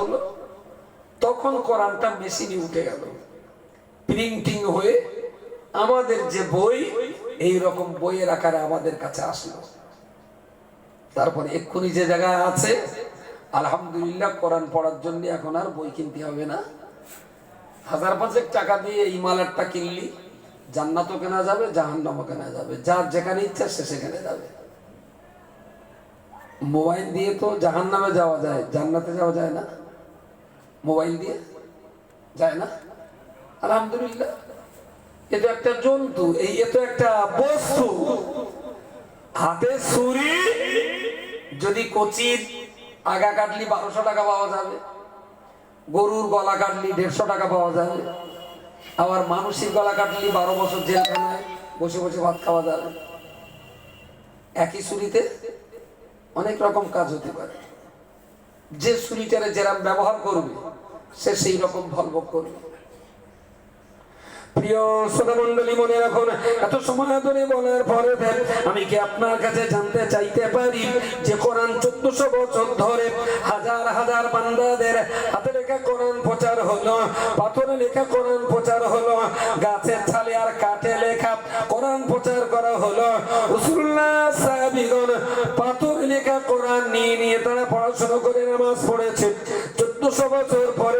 হলো তখন কোরআনটা মেশিনে উঠে গেল, প্রিন্টিং হয়ে আমাদের যে বই এই রকম বইয়ের আকারে আমাদের কাছে আসলো। তারপরে এক্ষুনি যে জায়গায় আছে আলহামদুলিল্লাহ কোরআন পড়ার জন্য এখন আর বই কিনতে হবে না। 1000-5 টাকা দিয়ে এই মালারটা কিনলি জান্নাতও কেনা যাবে, জাহান্নামও কেনা যাবে, যার যেখানে ইচ্ছা সে সেখানে যাবে। মোবাইল দিয়ে তো জাহান্নামে যাওয়া যায়, জান্নাতে যাওয়া যায় না। মোবাইল দিয়ে যায় না, আলহামদুলিল্লাহ। এ তো একটা জন্তু, এ তো একটা বস্তু। হাতে ছুরি, যদি কচির আগা কাটলি 1200 টাকা পাওয়া যাবে, গরুর গলা কাটলি 150 টাকা পাওয়া যাবে, আবার মানুষের গলা কাটলি 12 বছর জেলখানায় বসে বসে ভাত খাওয়া যাবে। একই ছুরিতে অনেক রকম কাজ হতে পারে। যে ছুরিটারে যেরকম ব্যবহার করবে সে সেই রকম ভলভোগ করবে। প্রিয় শ্রোতা মণ্ডলী, মনে রাখুন, এত সময় ধরে বলার পরে আমি কি আপনার কাছে জানতে চাইতে পারি যে কোরআন 1400 বছর ধরে হাজার হাজার বান্দাদের হাতে লেখা কোরআন প্রচার হলো, পাথরে লেখা কোরআন প্রচার হলো, গাছের ছালে আর কাঠে লেখা কোরআন প্রচার করা হলো। রাসূলুল্লাহ সাহাবীগণ পাথরে লেখা কোরআন নিয়ে নিয়ে তারা পড়াশোনা করে নামাজ পড়েছে। 1400 বছর পরে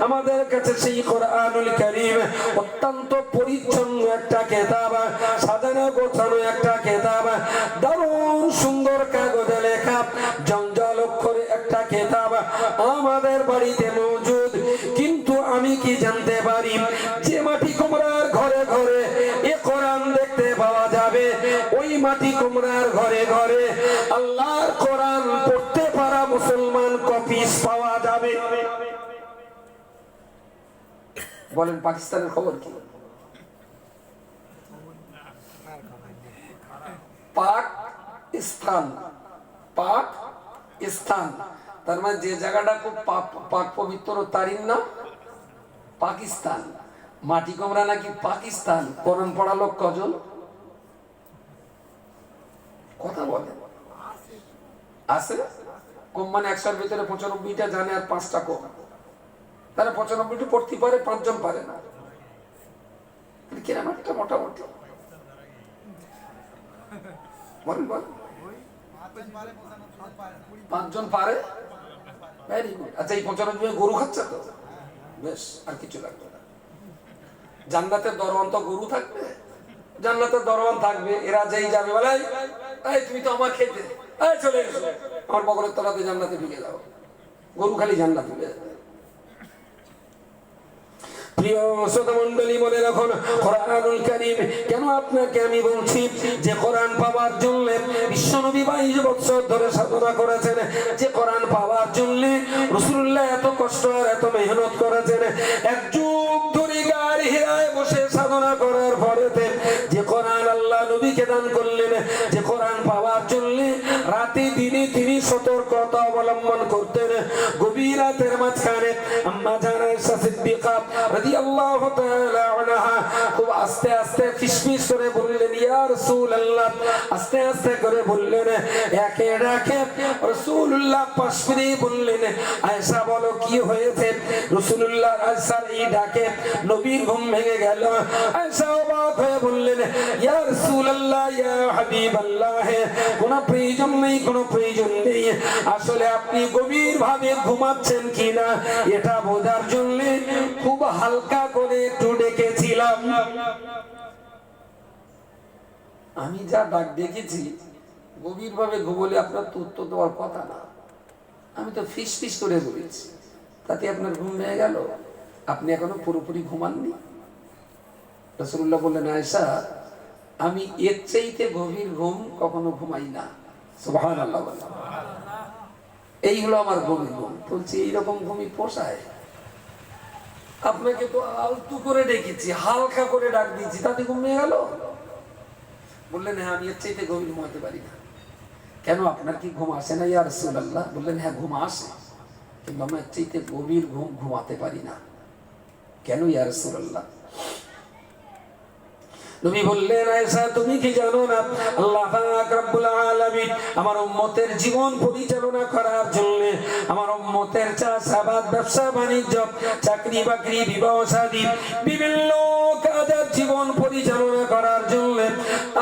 আমাদের কাছে সেই কোরআনুল কারীম অত্যন্ত পরিচ্ছন্ন একটা কিতাব, সাজানো গোছানো একটা কিতাব, দারুণ সুন্দর কাগজে লেখা জঞ্জাল অক্ষরে একটা কিতাব আমাদের বাড়িতে মজুদ। কিন্তু আমি কি জানতে পারি যে মাটি কুমড়ার ঘরে ঘরে এ কোরআন দেখতে পাওয়া যাবে, ওই মাটি কুমড়ার ঘরে ঘরে আল্লাহর কোরআন পড়তে পারা মুসলমান কপিস পাওয়া যাবে। বলেন পাকিস্তানের খবর কি? পাকিস্তান, পাকিস্তান, তার মানে যে জায়গাটা খুব পাক পবিত্র তারই নাম পাকিস্তান। মাটি কুমড়া নাকি পাকিস্তান। কোরআন পড়া লোক কজন? কথা বলে আছে কম, মানে 100-এর ভিতরে 95টা জানে আর 5টা কম। তারা 95টি পড়তে পারে, 5 জন পারে না। কিরম একটা মোটামুটি বলেন, বলেন 5 জন পারে, ভেরি গুড। আচ্ছা, এই 95 গরু খাচ্ছে তো, বেশ, আর কিছু লাগবে না। জান্নাতের দরওয়ান তো গরু থাকবে, জান্নাতের দরওয়ান থাকবে। এরা যেই যাবে বলে এই তুমি তো আমার খেতে, এই চলে এসো আমার বগলের তলাতে জান্নাতে ঢুকে যাও। গরু খালি জান্নাতে ঢুকে যাবে। প্রিয় শ্রোতা মণ্ডলী, মনে রাখুন কোরআনুল কারীম কেন আপনাকে আমি বলছি যে কোরআন পাওয়ার জন্য বিশ্বনবী 22 বছর ধরে সাধনা করেছেন, যে কোরআন পাওয়ার জন্য রাসূলুল্লাহ এত কষ্ট আর এত মেহনত করেছেন। এক যুগ ধরে গার হিরায় বসে সাধনা করার পরে যে কোরআন আল্লাহ নবীকে দান করলেন, যে কোরআন পাওয়ার জন্য রাতে দিনে তিনি সতর্কতা অবলম্বন করতেন। গভীর রাতের মাঝখানে আম্মা জান আয়েশা সিদ্দিকা রাদিয়াল্লাহু তাআলা আনহা খুব আস্তে আস্তে ফিসফিস করে বললেন, ইয়া রাসূলুল্লাহ, আস্তে আস্তে করে বললেন। একে ডাকে রাসূলুল্লাহ পাশ ফিরে বললেন, আয়েশা বলো কি হয়েছে? রাসূলুল্লাহ আয়েশার এই ডাকে নবীর ঘুম ভেঙে গেল। আয়েশা অবাক হয়ে বললেন, ইয়া রাসূলুল্লাহ, ইয়া হাবিবাল্লাহ, কোনো প্রয়োজন নেই, কোনো প্রয়োজন নেই। আসলে আপনি গভীর ভাবে ঘুমাচ্ছেন কিনা এটা বোঝার জন্য খুব হালকা করে একটু ডেকেছিলাম। আমি যা ডাক দেখেছি গভীর ভাবে ঘুমলে আপনার তো উত্তর দেওয়ার কথা না। আমি তো ফিস ফিস করে বলেছি, তাতে আপনার ঘুম ভেঙে গেল। আপনি এখনো পুরোপুরি ঘুমাননি। রাসূলুল্লাহ বললেন, আয়েশা, আমি এর চাইতে গভীর ঘুম কখনো ঘুমাই না। সুবহানাল্লাহ। এই হলো আমার গভীর ঘুম। বলছি এইরকম ঘুমই পোষায়? আপনাকে তো আলতু করে ডেকেছি, হালকা করে ডাক দিয়েছি, তাতে ঘুমিয়ে গেল। বললেন, হ্যাঁ, আমি এর চাইতে গভীর ঘুমাতে পারি না। কেন, আপনার কি ঘুম আসে না ইয়া রাসূলুল্লাহ? বললেন, হ্যাঁ, ঘুম আসে, কিন্তু আমি এর চাইতে গভীর ঘুম ঘুমাতে পারি না। কেন ইয়া রাসূলুল্লাহ? নবী বললেন, আয়েশা তুমি কি জানো না আল্লাহ পাক রব্বুল আলামিন আমার উম্মতের জীবন পরিচালনা করার জন্য, আমার উম্মতের চাষাবাদ, ব্যবসা বাণিজ্য, চাকরি বাকরি, বিবাহ শাদী, বিভিন্ন কাজের জীবন পরিচালনা করার জন্য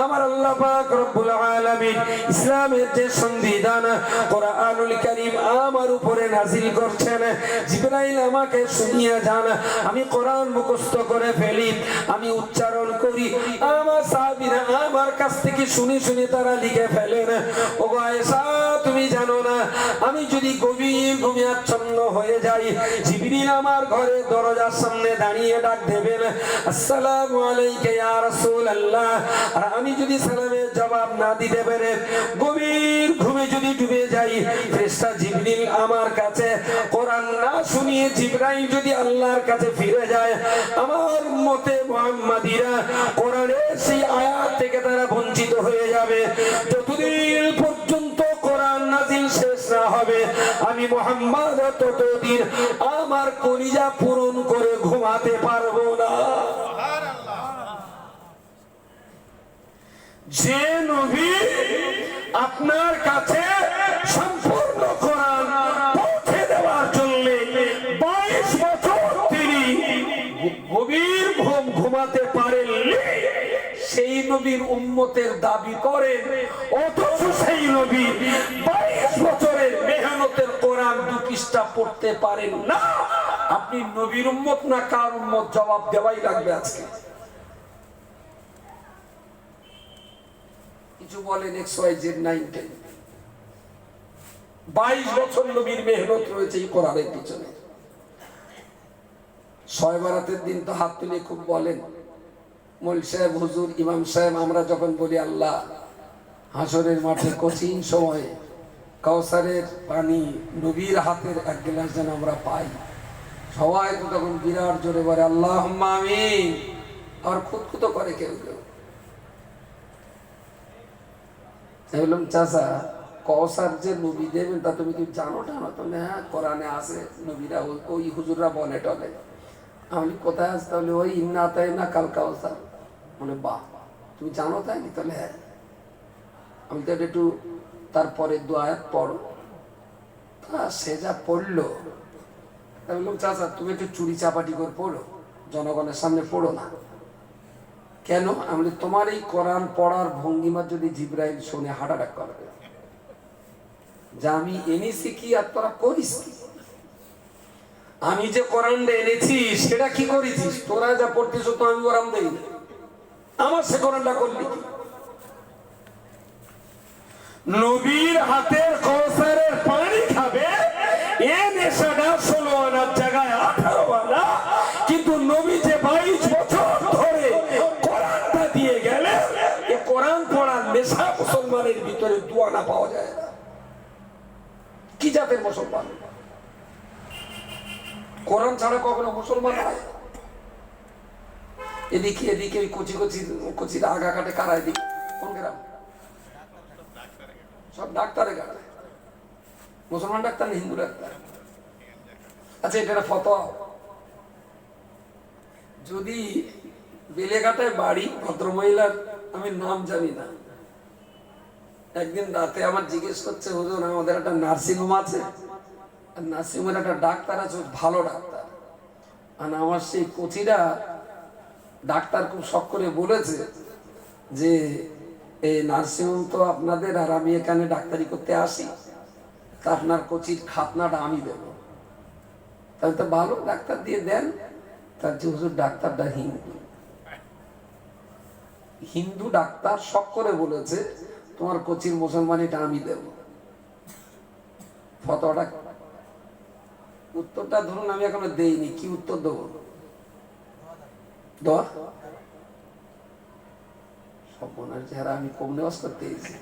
আমার আল্লাহ পাক রব্বুল আলামিন ইসলামের যে সংবিধান কোরআনুল কারীম আমার উপরে নাযিল করছেন। জিবরাইল আমাকে শুনিয়ে যান, আমি কোরআন মুখস্থ করে ফেলি, আমি উচ্চারণ করি, আমার সাহাবীরা আমার কাছ থেকে শুনে শুনে তারা লিখে ফেলেন। ওগো আয়েশা তুমি জানো না, আমি যদি গভীর ঘুমে আচ্ছন্ন হয়ে যাই, জিবরিল আমার ঘরে দরজার সামনে দাঁড়িয়ে ডাক দেবেন, আসসালামু আলাইকা ইয়া রাসূলুল্লাহ। আর আমি যদি সালামের জবাব না দিতে পারে, গভীর ঘুমে যদি ডুবে যাই, ফেরেশতা জিবরিল আমার কাছে কোরআন না শুনিয়ে জিবরাইল যদি আল্লাহর কাছে ফিরে যায়, আমার উম্মতে মুহাম্মাদিরা কোরআনের সেই আয়াত থেকে তারা বঞ্চিত হয়ে যাবে। যতদিন পর্যন্ত কোরআন নাযিল শেষ না হবে, আমি মুহাম্মদ ততদিন আমার কলিজা পূরণ করে ঘুমাতে পারবো না। যে নবী আপনার কাছে সম্পূর্ণ কোরআন পৌঁছে দেওয়ার জন্য 22 বছর তিনি গভীর ঘুম ঘুমাতে পারেননি, সেই নবীর উম্মতের দাবি করেন, অথচ সেই নবী 22 বছরের মেহনতের কোরআন 2 পৃষ্ঠা পড়তে পারেন না। আপনি নবীর উম্মত না কার উম্মত, জবাব দেওয়াই লাগবে আজকে। কিছু বলেন XYZ9 22 বছর নবীর মেহনত রয়েছে এই কোরআনের পিছনে। শবে বরাতের দিন তো হাত তুলে খুব বলেন, মৌলভী সাহেব, হুজুর, ইমাম সাহেব, আমরা যখন বলি আল্লাহ হাসরের মাঠে কঠিন সময়ে কাউসারের পানি নবীর হাতের 1 গ্লাস যেন আমরা পাই, সবাই তো তখন বিরাট জোরে বলে আল্লাহুম্মা আমিন, আর খুঁতখুতো করে কেউ কেউ। বললাম, চাচা কাউসার যে নবী দেবেন তা তুমি কি জানো না? তাহলে হ্যাঁ কোরআনে আছে, নবীরা ওই হুজুররা বলে টলে। আমি কোথায় আছে? তাহলে ওই ইন্না তাই না কাল কাউসার। মানে বাহ, তুমি জানো তাই? তাহলে হ্যাঁ। আমি তো একটু তারপরে 2 আয়াত পড়ো। তা সে যা পড়লো, তাই বললাম, চাচা তুমি একটু চুরি চাপাটি করে পড়ো, জনগণের সামনে পড়ো না। কেন? আমি তোমার এই কোরআন পড়ার ভঙ্গিমা যদি জিবরাইল শুনে হার্ট অ্যাটাক করবে, যা আমি এনেছি কি আর তোরা করিস কি? আমি যে কোরআনটা এনেছি সেটা কি করেছিস? তোরা যা পড়তেছ তো আমি ওরাম দেই না, আমার সে কোরআনটা করলি কি? নবীর হাতের কাউসারের পানি খাবে, এ নেশাটা 16 আনার জায়গায় 18 আনা। কিন্তু নবী যে 22 বছর ধরে কোরআনটা দিয়ে গেলে, এ কোরআন পড়ার নেশা মুসলমানের ভিতরে 2 আনা পাওয়া যায় না। কি জাতের মুসলমান? কোরআন ছাড়া কখনো মুসলমান হয়? এদিকে এদিকে ওই কচি কচি কচির আগা কাটে কারা? এদিকে কোন গ্রাম? সব ডাক্তারে কাটে। মুসলমান ডাক্তার না হিন্দু ডাক্তার? আচ্ছা, এটা একটা ফতোয়া। যদি বেলেঘাটায় বাড়ি, ভদ্রমহিলার আমি নাম জানি না, একদিন রাতে আমার জিজ্ঞেস করছে, হুজুর আমাদের একটা নার্সিং হোম আছে, আর নার্সিং হোমের একটা ডাক্তার আছে, ভালো ডাক্তার। আর আমার সেই কচিরা ডাক্তার খুব শখ করে বলেছে যে এই নার্সিং হোম তো আপনাদের, আর আমি এখানে ডাক্তারি করতে আসি, তা আপনার কচির খাতনাটা আমি দেবো। তাহলে তো ভালো ডাক্তার দিয়ে দেন। তার যে হুজুর ডাক্তারটা হিন্দু, হিন্দু ডাক্তার শখ করে বলেছে তোমার কচির মুসলমানিটা আমি দেব। ফতোয়াটা উত্তরটা ধরুন আমি এখনো দেইনি, কি উত্তর দেবো? দোয়া সব মনের চেহারা আমি কম নেওয়াজ করতে এসেছি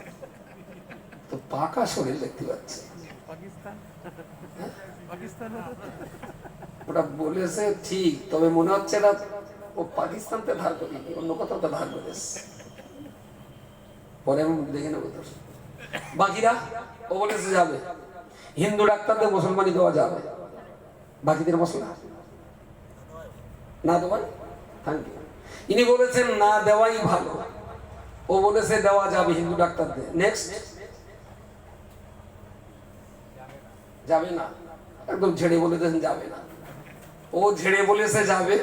তো পাকা শরীর দেখতে পাচ্ছি। ওটা বলেছে ঠিক, তবে মনে হচ্ছে এটা ও পাকিস্তানতে ধার করি, অন্য কোথাও তো ধার করেছে। পরে আমি দেখে নেবো। বাকিরা ও বলেছে যাবে, হিন্দু ডাক্তারদের মুসলমানি দেওয়া যাবে, বাকিদের মশলা না দেওয়াই। Thank you. ইনি বলেছেন না দেওয়াই ভালো, ও বলেছে দেওয়া যাবে হিন্দু ডাক্তারদের। নেক্সট, যাবে না, একদম ঝেড়ে বলেছেন যাবে না। ও ঝেড়ে বলেছে যাবে,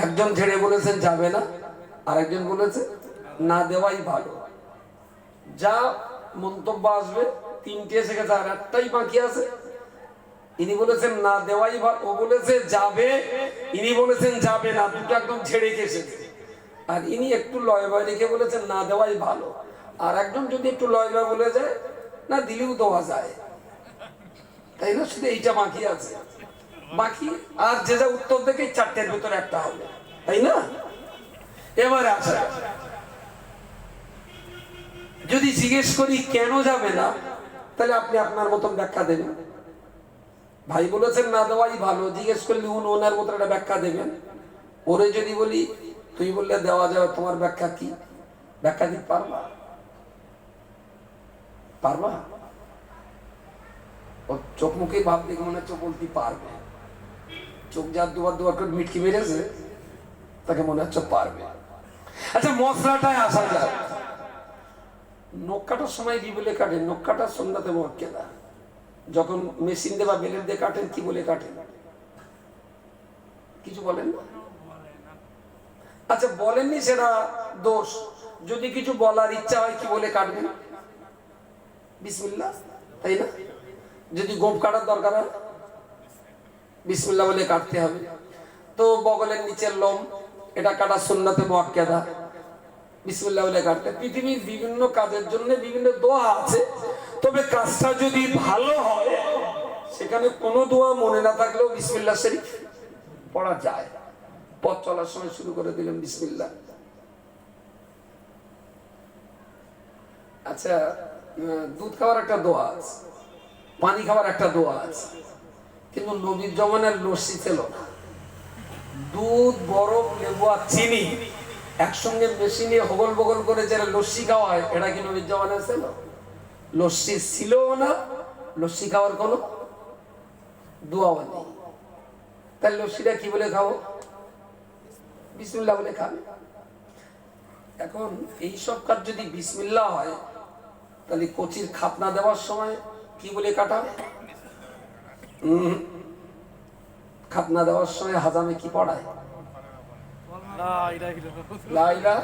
একজন ঝেড়ে বলেছেন যাবে না, আর একজন বলেছে না দেওয়াই ভালো। যা মন্তব্য আসবে তিনটে এসে গেছে, আর একটাই বাকি আছে। ইনি বলেছেন না দেওয়াই ভালো, ও বলেছে যাবে, ইনি বলেছেন যাবে না, দুটো একদম ঝেড়ে গেছে। আর ইনি একটু লয় বয় রেখে বলেছেন না দেওয়াই ভালো, আর একজন যদি একটু লয় বয় বলে যায় না দিলেও দেওয়া যায়, তাই না? শুধু এইটা বাকি আছে, বাকি আর যে যা উত্তর দেখে চারটের ভিতরে একটা হবে, তাই না? এবারে আসা, যদি জিজ্ঞেস করি কেন যাবে না, তাহলে আপনি আপনার মতন ব্যাখ্যা দেবেন। ভাই বলেছেন না দেওয়াই ভালো, জিজ্ঞেস করলে ওনার মতন একটা ব্যাখ্যা দেবেন। ওরে যদি বলি তুই বললে দেওয়া যাবে, তোমার ব্যাখ্যা কি? ব্যাখ্যা দিতে পারবা? পারবা? ও চোখ মুখে ভাব দেখে মনে হচ্ছে বলতে পারবে। চোখ যার দুবার দুবার করে মিটকি মেরেছে তাকে মনে হচ্ছে পারবে। আচ্ছা, মশলাটায় আসা যায়। নখ কাটার সময় কি বলে কাটেন? নখ কাটার সুন্নাতে মুআক্কাদা। যখন মেশিন দিয়ে বা বেলেট দিয়ে কাটেন কি বলে কাটেন? কিছু বলেন না? আচ্ছা, বলেননি সেটা দোষ। যদি কিছু বলার ইচ্ছা হয় কি বলে কাটবেন? বিসমিল্লাহ, তাই না? যদি গোপ কাটার দরকার হয় বিসমিল্লাহ বলে কাটতে হবে। তো বগলের নিচের লোম এটা কাটা সুন্নাতে মুআক্কাদা, বিসমিল্লাহ বলে কাটতে। পৃথিবীর বিভিন্ন কাজের জন্য বিভিন্ন দোয়া আছে, তবে কাজটা যদি ভালো হয় সেখানে কোনো দোয়া মনে না থাকলেও বিসমিল্লাহ শরীফ পড়া যায়। পথ চলার সময় শুরু করে দিলেন বিসমিল্লাহ। আচ্ছা, দুধ খাওয়ার একটা দোয়া আছে, পানি খাওয়ার একটা দোয়া আছে, কিন্তু নবীর জমানার লস্যি ছিল না। দুধ, বরফ, লেবু আর চিনি একসঙ্গে মেশিনে হগল বগল করে যারা লস্যি খাওয়া হয়, এটা কি নবীর জমানায় ছিল? লস্যি ছিল না, লস্যি খাওয়ার কোনো দোয়াও নেই। তাহলে লস্যিটা কি বলে খাবো? বিসমিল্লাহ বলে খাবে। এখন এইসব কাজ যদি বিসমিল্লাহ হয়, তাহলে কচির খাতনা দেওয়ার সময় কি বলে কাটা? খাতনা দেওয়ার সময় হাজামে কি পড়ায়? লা ইলাহা।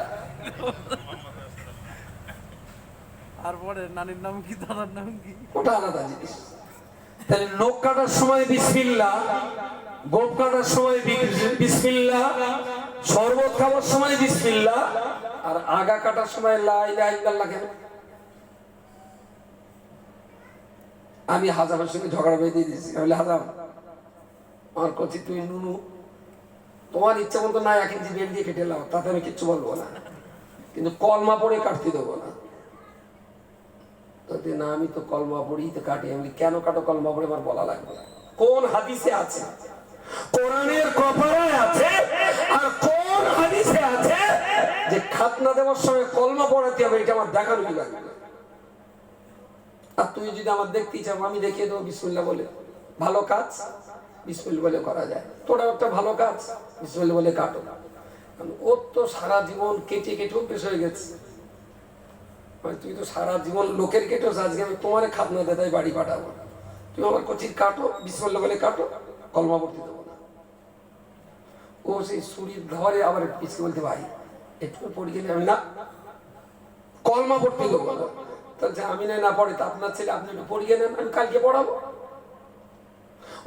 আর পরে নানির নাম কি, দাদার নাম কি, ওটা আলাদা জিনিস। তাহলে নখ কাটার সময় বিসমিল্লাহ, গোপ কাটার সময় বিসমিল্লাহ, শরবত খাওয়ার সময় বিসমিল্লাহ, আর আগা কাটার সময় লা ইলাহা ইল্লাল্লাহ। কেন? আমি হাজামের সঙ্গে ঝগড়া বেঁধে দিয়েছি। বলে হাজাম, আমার কচি তুই নুনু, তোমার ইচ্ছা মতো না 1 ইঞ্চি বেল দিয়ে কেটে লাও, তাতে আমি কিচ্ছু বলবো না, কিন্তু কলমা পড়ে কাটতে দেবো না। না, আমি তো কলমা পড়ি তো কাটি। আমি কেন কাটো কলমা পড়ে? আমার বলা লাগবে না। কোন হাদিসে আছে? কোরআনের কপারায় আছে, আর কোন হাদিসে আছে যে খাতনা দেওয়ার সময় কলমা পড়াতে হবে? এটা আমার দেখার কি লাগবে? আর তুই যদি আমার দেখতে চাও, আমি দেখিয়ে দেবো বিসমিল্লাহ বলে। ভালো কাজ বিসমিল্লাহ বলে করা যায়। তোরা একটা ভালো কাজ বিসমিল্লাহ বলে কাটো। ওর তো সারা জীবন কেটে কেটে অভ্যেস হয়ে গেছে। তুই তো সারা জীবন লোকের কেটো, আজকে আমি তোমার খাতনা দেয় বাড়ি পাঠাবো। তুমি আমার কচির কাটো, বিসমিল্লাহ বলে কাটো, কলমা পড়তে দেবো না। ও সেই ছুরির ধরে আবার পিছিয়ে বলতে, ভাই একটু পড়ে গেলে আমি না কলমা পড়তে দেবো না। তাহলে আমি না পড়ে তা আপনার ছেলে, আপনি একটু পড়িয়ে নেন, আমি কালকে পড়াবো।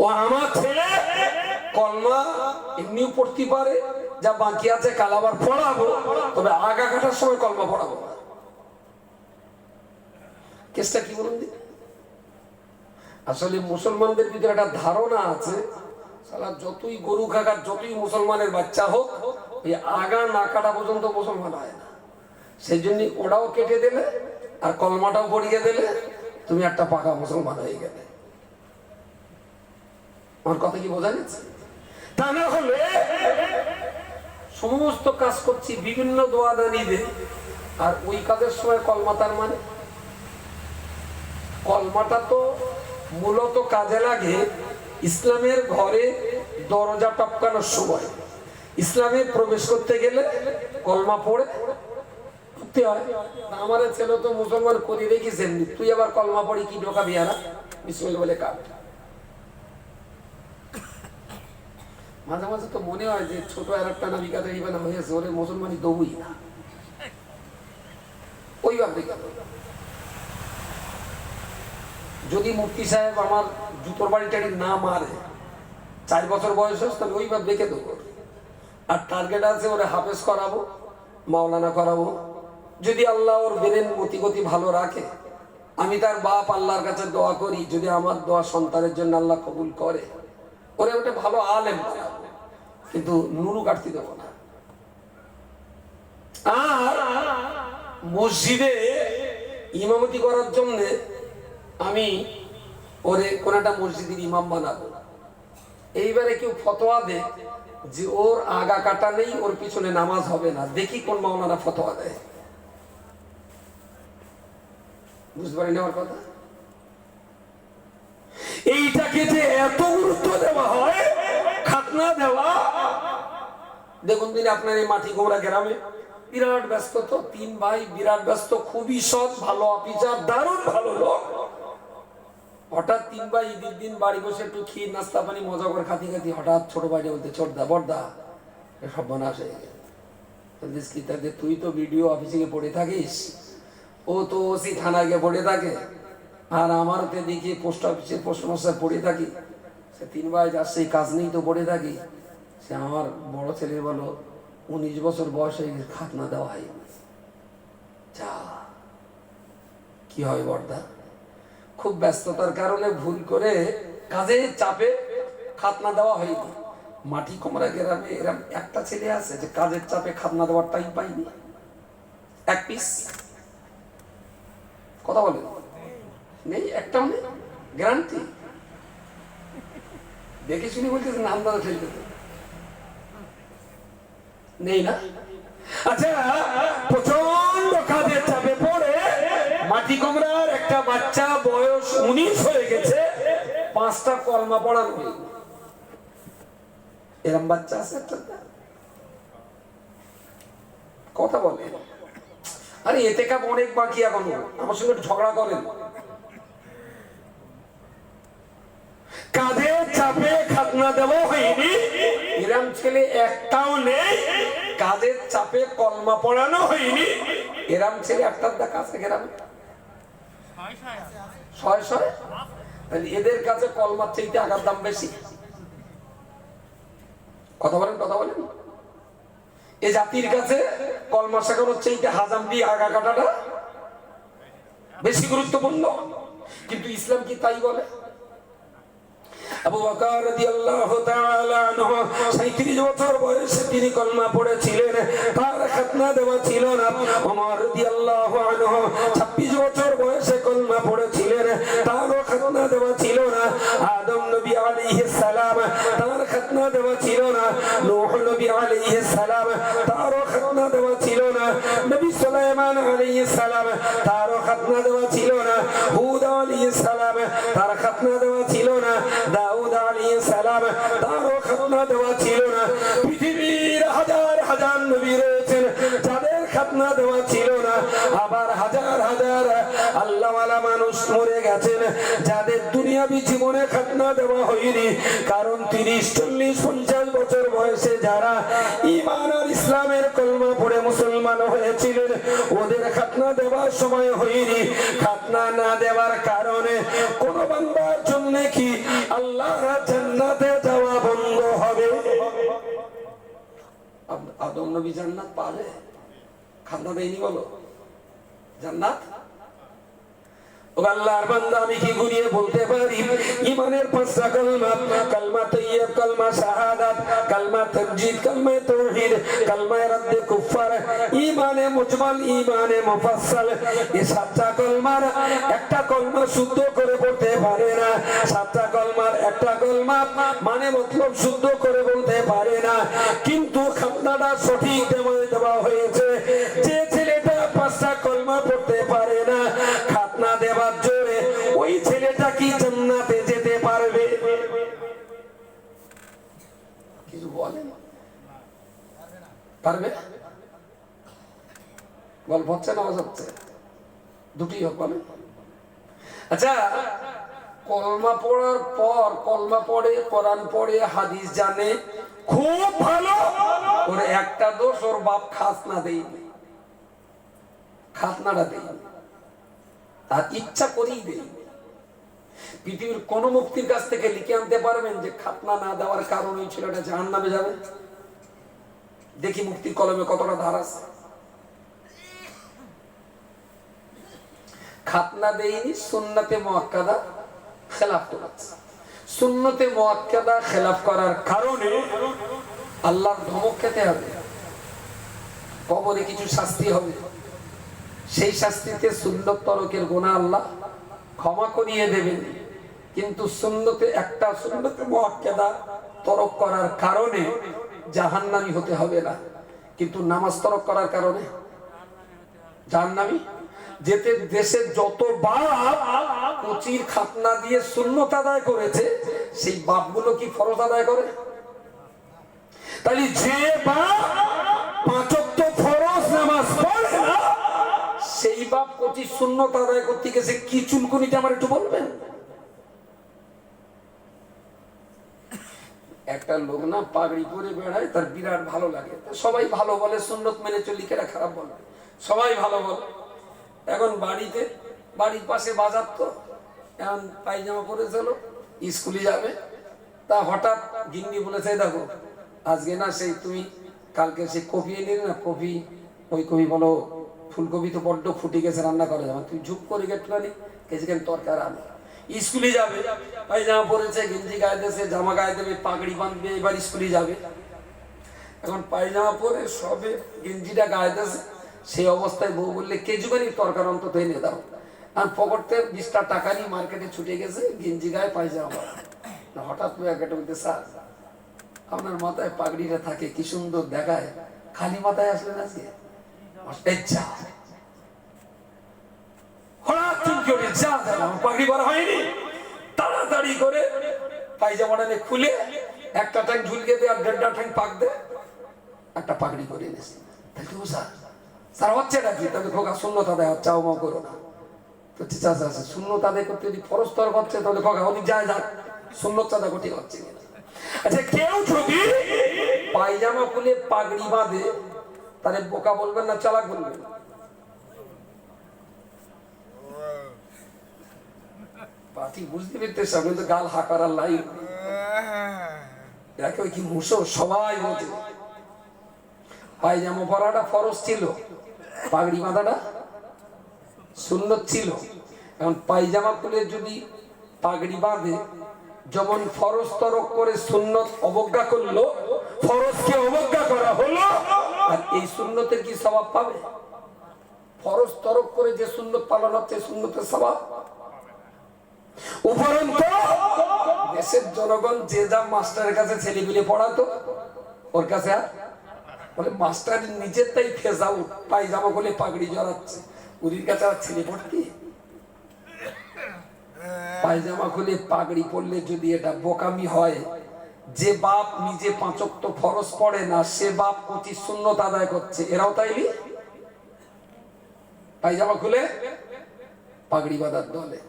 ও আমার ছেলে কলমা এমনিও পড়তে পারে, যা বাকি আছে কাল আবার পড়াবো, তবে আগা কাটার সময় কলমা পড়াবো না। কেসটা কি বলুন? আসলে মুসলমানদের ভিতরে একটা ধারণা আছে, সালা যতই গরু খাকার যতই মুসলমানের বাচ্চা হোক, এই আগা না কাটা পর্যন্ত মুসলমান হয় না। সেই জন্য ওটাও কেটে দিলে আর কলমাটাও পড়িয়ে দিলে তুমি একটা পাকা মুসলমান হয়ে গেলে। আমার কথা কি বোঝা যাচ্ছে? তা না হলে সমস্ত কাজ করছি বিভিন্ন দোয়া দানিতে, আর ওই কাজের সময় কলমা, তার মানে কলমাটা তো মূলত কাজে লাগে ইসলামের ঘরে দরজা টপকানোর সময়। ইসলামে প্রবেশ করতে গেলে কলমা পড়ে উঠতে হয়। আমার ছেলে তো মুসলমান করি রেখেছেন, তুই আবার কলমা পড়ি কি ঢোকাবি? আর বিসমিল্লাহ বলে কাট। মাঝে মাঝে তো মনে হয় যে ছোট আর একটা নাবিকাতে ইবানা হয়েছে, ওরে মুসলমানই দবুই না ওই ভাবে। যদি মুফতি সাহেব আমার জুতোর বাড়ি টাড়ি না মারে, 4 বছর বয়স হচ্ছে, তাহলে ওইভাবে দেখে দেবো। আর টার্গেট আছে ওরে হাফেজ করাবো, মাওলানা করাবো। যদি আল্লাহ ওর ব্রেন মতিগতি ভালো রাখে, আমি তার বাপ আল্লাহর কাছে দোয়া করি, যদি আমার দোয়া সন্তানের জন্য আল্লাহ কবুল করে, ওরে ওটা ভালো আলেম বানাবো, কিন্তু নুরু কাটতে দেবো না। আর মসজিদে ইমামতি করার জন্য আমি ওরে কোন একটা মসজিদের ইমাম বানাবো। এইবারে কেউ ফতোয়া দে যে ওর আগা কাটা নেই, ওর পিছনে নামাজ হবে না, দেখি কোন মাওলানা ফতোয়া দেয়। বুঝতে পারি না আমার কথা? এইটাকে যে এত গুরুত্ব দেওয়া হয়, খাতনা দেওয়া। দেখুন দিন আপনার এই মাটি গোমরা গ্রামে বিরাট ব্যস্ত, তো 3 ভাই বিরাট ব্যস্ত, খুবই সৎ, ভালো অফিসার, দারুণ ভালো লোক। হঠাৎ 3 ভাই ঈদের দিন বাড়ি বসে একটু ক্ষীর নাস্তা পানি মজা করে খাতি খাতি, হঠাৎ ছোট ভাইটা বলতে, ছোটদা বড়দা সব বানা আসে, তুই তো ভিডিও অফিসে পড়ে থাকিস, ও তো ওসি থানায় গিয়ে পড়ে থাকে, আর আমার তো দেখি পোস্ট অফিসে পোস্টমাস্টার পড়ে থাকি। সে 3 ভাই যার সেই কাজ নেই তো পড়ে থাকি। সে আমার বড় ছেলে বলো 19 বছর বয়সে খাতনা দেওয়া হয়। যা কি হয় বড়দা, খুব ব্যস্ততার কারণে ভুল করে কাজের চাপে খাতনা দেওয়া হয়নি। মাটি কোমরা গ্রামে এরকম একটা ছেলে আছে যে কাজের চাপে খাতনা দেওয়ার টাইম পাইনি, 1 পিস। কথা বলে নেই, একটাও নেই, গ্যারান্টি। দেখে শুনে বলতেছে না, আমরা ফেলতে নেই না। আচ্ছা, প্রচন্ড কাজের চাপে পড়ে মাটি কোমরার একটা বাচ্চা, বয়স 19 হয়ে গেছে, 5টা কলমা পড়ানো হয়নি। এরম বাচ্চা আছে একটা? কথা বলে আরে এতে কাপ অনেক বাকি এখনো, আমার সঙ্গে ঝগড়া করেন। কাঁধে চাপে খাতনা দেওয়া হয়নি, এরম ছেলে একটাও নেই। কাঁধের চাপে কলমা পড়ানো হয়নি, এরম ছেলে একটার দেখা আছে গ্রামে? 600। তাহলে এদের কাছে কলমার চাইতে আগার দাম বেশি। কথা বলেন, কথা বলেন। এ জাতির কাছে কলমা শেখানোর চাইতে হাজাম দিয়ে আগা কাটাটা বেশি গুরুত্বপূর্ণ। কিন্তু ইসলাম কি তাই বলে? আবু বকর রাদিয়াল্লাহু তাআলা আনহু 37 বছর বয়সে তিনি কলমা পড়েছিলেন, তার খাতনা দেওয়া ছিল না। ওমর রাদিয়াল্লাহু আনহু 26 বছর বয়সে কলমা পড়েছিলেন, তারও খাতনা দেওয়া ছিল না। আদম নবী আলাইহিস সালাম, তার খাতনা দেওয়া ছিল না। নূহ নবী আলাইহিস সালাম, তারও খাতনা দেওয়া ছিল না। নবী সুলাইমান আলাইহিস সালাম, তারও খাতনা দেওয়া ছিল না। হুদ আলাইহিস সালাম, তার খাতনা দেওয়া ছিল না। দাউদ আলাইহিস সালাম, তারও খাতনা দেওয়া ছিল না। পৃথিবীর হাজার হাজার নবী রয়েছেন যাদের খাতনা দেওয়া ছিল না। আবার হাজার হাজার আল্লাহওয়ালা মানুষ মরে গেছেন যাদের দুনিয়াবি জীবনে খাতনা দেওয়া হয়নি। কারণ 30, 40, 50 বছর বয়সে যারা ঈমান আর ইসলামের কলমা পড়ে মুসলমান হয়েছিলেন, ওদের খাতনা দেওয়ার সময় হয়নি। খাতনা না দেওয়ার কারণে কোন বান্দার জন্য কি আল্লাহ জান্নাতে যাওয়া বন্ধ হবে? আদম নবী জান্নাত পাবে? খাতনা দেয়নি বলো জান্নাত? ও আল্লাহর বান্দা, আমি কি ঘুরিয়ে বলতে পারি ঈমানের 5টা কালমা, কালমা তাইয়্যিব, কালমা শাহাদাত, কালমা তাওহীদ, কালমা তাওহীদ, কালমা রাদ্দে কুফার, ঈমানে মুজমাল, ঈমানে মুফাসসাল। এই 7টা কলমার একটা কলমা শুদ্ধ করে পড়তে পারে না। 7টা কলমার একটা কলমা মানে মতলব শুদ্ধ করে বলতে পারে না। কিন্তু খাতনাটা সঠিক দেওয়া হয়েছে। যে ছেলেটা 5টা কলমা পড়তে পারে না, খাতনা দেওয়ার জোরে ওই ছেলেটা কি জান্নাতে যেতে পারবে? কিছু বলেন? পারবে? গল্প হচ্ছে না হচ্ছে? দুটি হোক বলে। আচ্ছা, কলমা পড়ার পর, কলমা পড়ে, কোরআন পড়ে, হাদিস জানে, খুব ভালো। ওর একটা দোষ, ওর বাপ খাজনা দেয়নি, খাজনাটা দেয়নি, তার ইচ্ছা করেই দেয়নি। পৃথিবীর কোন মুক্তির কাছ থেকে লিখে আনতে পারবেন যে খাতনা না দেওয়ার কারণ ওই ছেলেটা জাহান্নামে যাবে? দেখি মুক্তির কলমে কতটা ধার আছে। খাতনা দেয়নি, সুন্নতে মুআক্কাদা খেলাফ করেছে। সুন্নতে মুআক্কাদা খেলাফ করার কারণে আল্লাহর ধমক খেতে হবে, কবরে কিছু শাস্তি হবে। সেই শাস্তিতে সুন্নত তরকের গুনাহ আল্লাহ ক্ষমা করিয়ে দেবেন, কিন্তু সুন্নতে একটা সুন্নতে মুআক্কাদা তরক করার কারণে জাহান্নামী হতে হবে না, কিন্তু নামাজ তরক করার কারণে জাহান্নামী। যেতে দেশে যত বাপ কুচির খাতনা দিয়ে সুন্নত আদায় করেছে, সেই বাপগুলো কি ফরজ আদায় করে? তাহলে যে বাপ পাঁচ ওয়াক্ত ফরজ নামাজ পড়ে না, সেই বাপ কুচির সুন্নত আদায় করতে গেছে কি চুলকুনিটা আমার একটু বলবেন? একটা লোক না পাগড়ি পরে বেড়ায়, তার বিরাট ভালো লাগে, সবাই ভালো বলে, সুন্নত মেনে চলি, কেরা খারাপ বলে? সবাই ভালো বলে। এখন বাড়িতে, বাড়ির পাশে বাজার, তো এখন পায়জামা পরেছিল, স্কুলে যাবে, তা হঠাৎ গিন্নি বলেছে, দেখো আজকে না সেই তুমি কালকে সে কপি এনে না, কপি, ওই কপি বলো ফুলকপি তো বড্ড ফুটে গেছে, রান্না করে যাবো, তুমি ঝুপ করে গেটলানি কেন তরকার আনে। স্কুলে যাবে, পায়জামা পরেছে, গেঞ্জি গায়ে দেছে, জামা গায়ে দেবে, পাগড়ি বাঁধবে, এবার স্কুলে যাবে। এখন পায়জামা পরে সবে গেঞ্জিটা গায়ে দেছে, সেই অবস্থায় বউ বললে কেজুবানি তরকার অন্তত এনে দাও। আর পকেটে 20টা টাকা নিয়ে মার্কেটে ছুটে গেছে, গেঞ্জি গায়ে পায়জামা। হঠাৎ একটা বলতে, স্যার আপনার মাথায় পাগড়িটা থাকে, কি সুন্দর দেখায়, খালি মাথায় আসলেন আজকে? পাগড়ি করা হয়নি, তাড়াতাড়ি করে পায়জামাটা খুলে একটা ঠ্যাং ঝুলকে দে আর 1.5টা ঠ্যাং পাক দে, একটা পাগড়ি করে এনেছে। স্যার হচ্ছে নাকি? তাহলে খোকা শূন্যতা দেয়, চাও মাও করো না। তো চাচা শূন্যতা আদায় করতে যদি ফরজ তরক হচ্ছে, তাহলে খোকা অনেক যায় যাক, শূন্যতা আদায় করতে হচ্ছে। আচ্ছা, কেউ যদি পায়জামা খুলে পাগড়ি বাঁধে, তাহলে বোকা বলবেন না চালাক বলবেন? পাতি বুঝতে পেরেছে, আমি তো গাল হাকার আর লাইন দেখো কি মুসো, সবাই বোঝে। পায়জামা পরাটা ফরজ ছিল, পাগড়ি বাঁধাটা সুন্নত ছিল। এখন পায়জামা খুলে যদি পাগড়ি বাঁধে, যেমন ফরজ তরক করে সুন্নত অবজ্ঞা করলো, ফরজকে অবজ্ঞা করা হলো, আর এই সুন্নতের কি সওয়াব পাবে? ফরজ তরক করে যে সুন্নত পালন হচ্ছে, সুন্নতের সওয়াব। উপরন্ত দেশের জনগণ যে যা মাস্টারের কাছে ছেলেপিলে পড়াতো, ওর কাছে বলে মাস্টার নিজের তাই ফেজাও, পায়জামা খুলে পাগড়ি জড়াচ্ছে, উরির কাছে আর ছেলে পড়তি? পায়জামা খুলে পাগড়ি পড়লে যদি এটা বোকামি হয়, যে বাপ নিজে 5 ওয়াক্ত ফরজ পড়ে না, সে বাপ 25 সুন্নত আদায় করছে, এরাও তাইলি পায়জামা খুলে পাগড়ি বাঁধার দলে।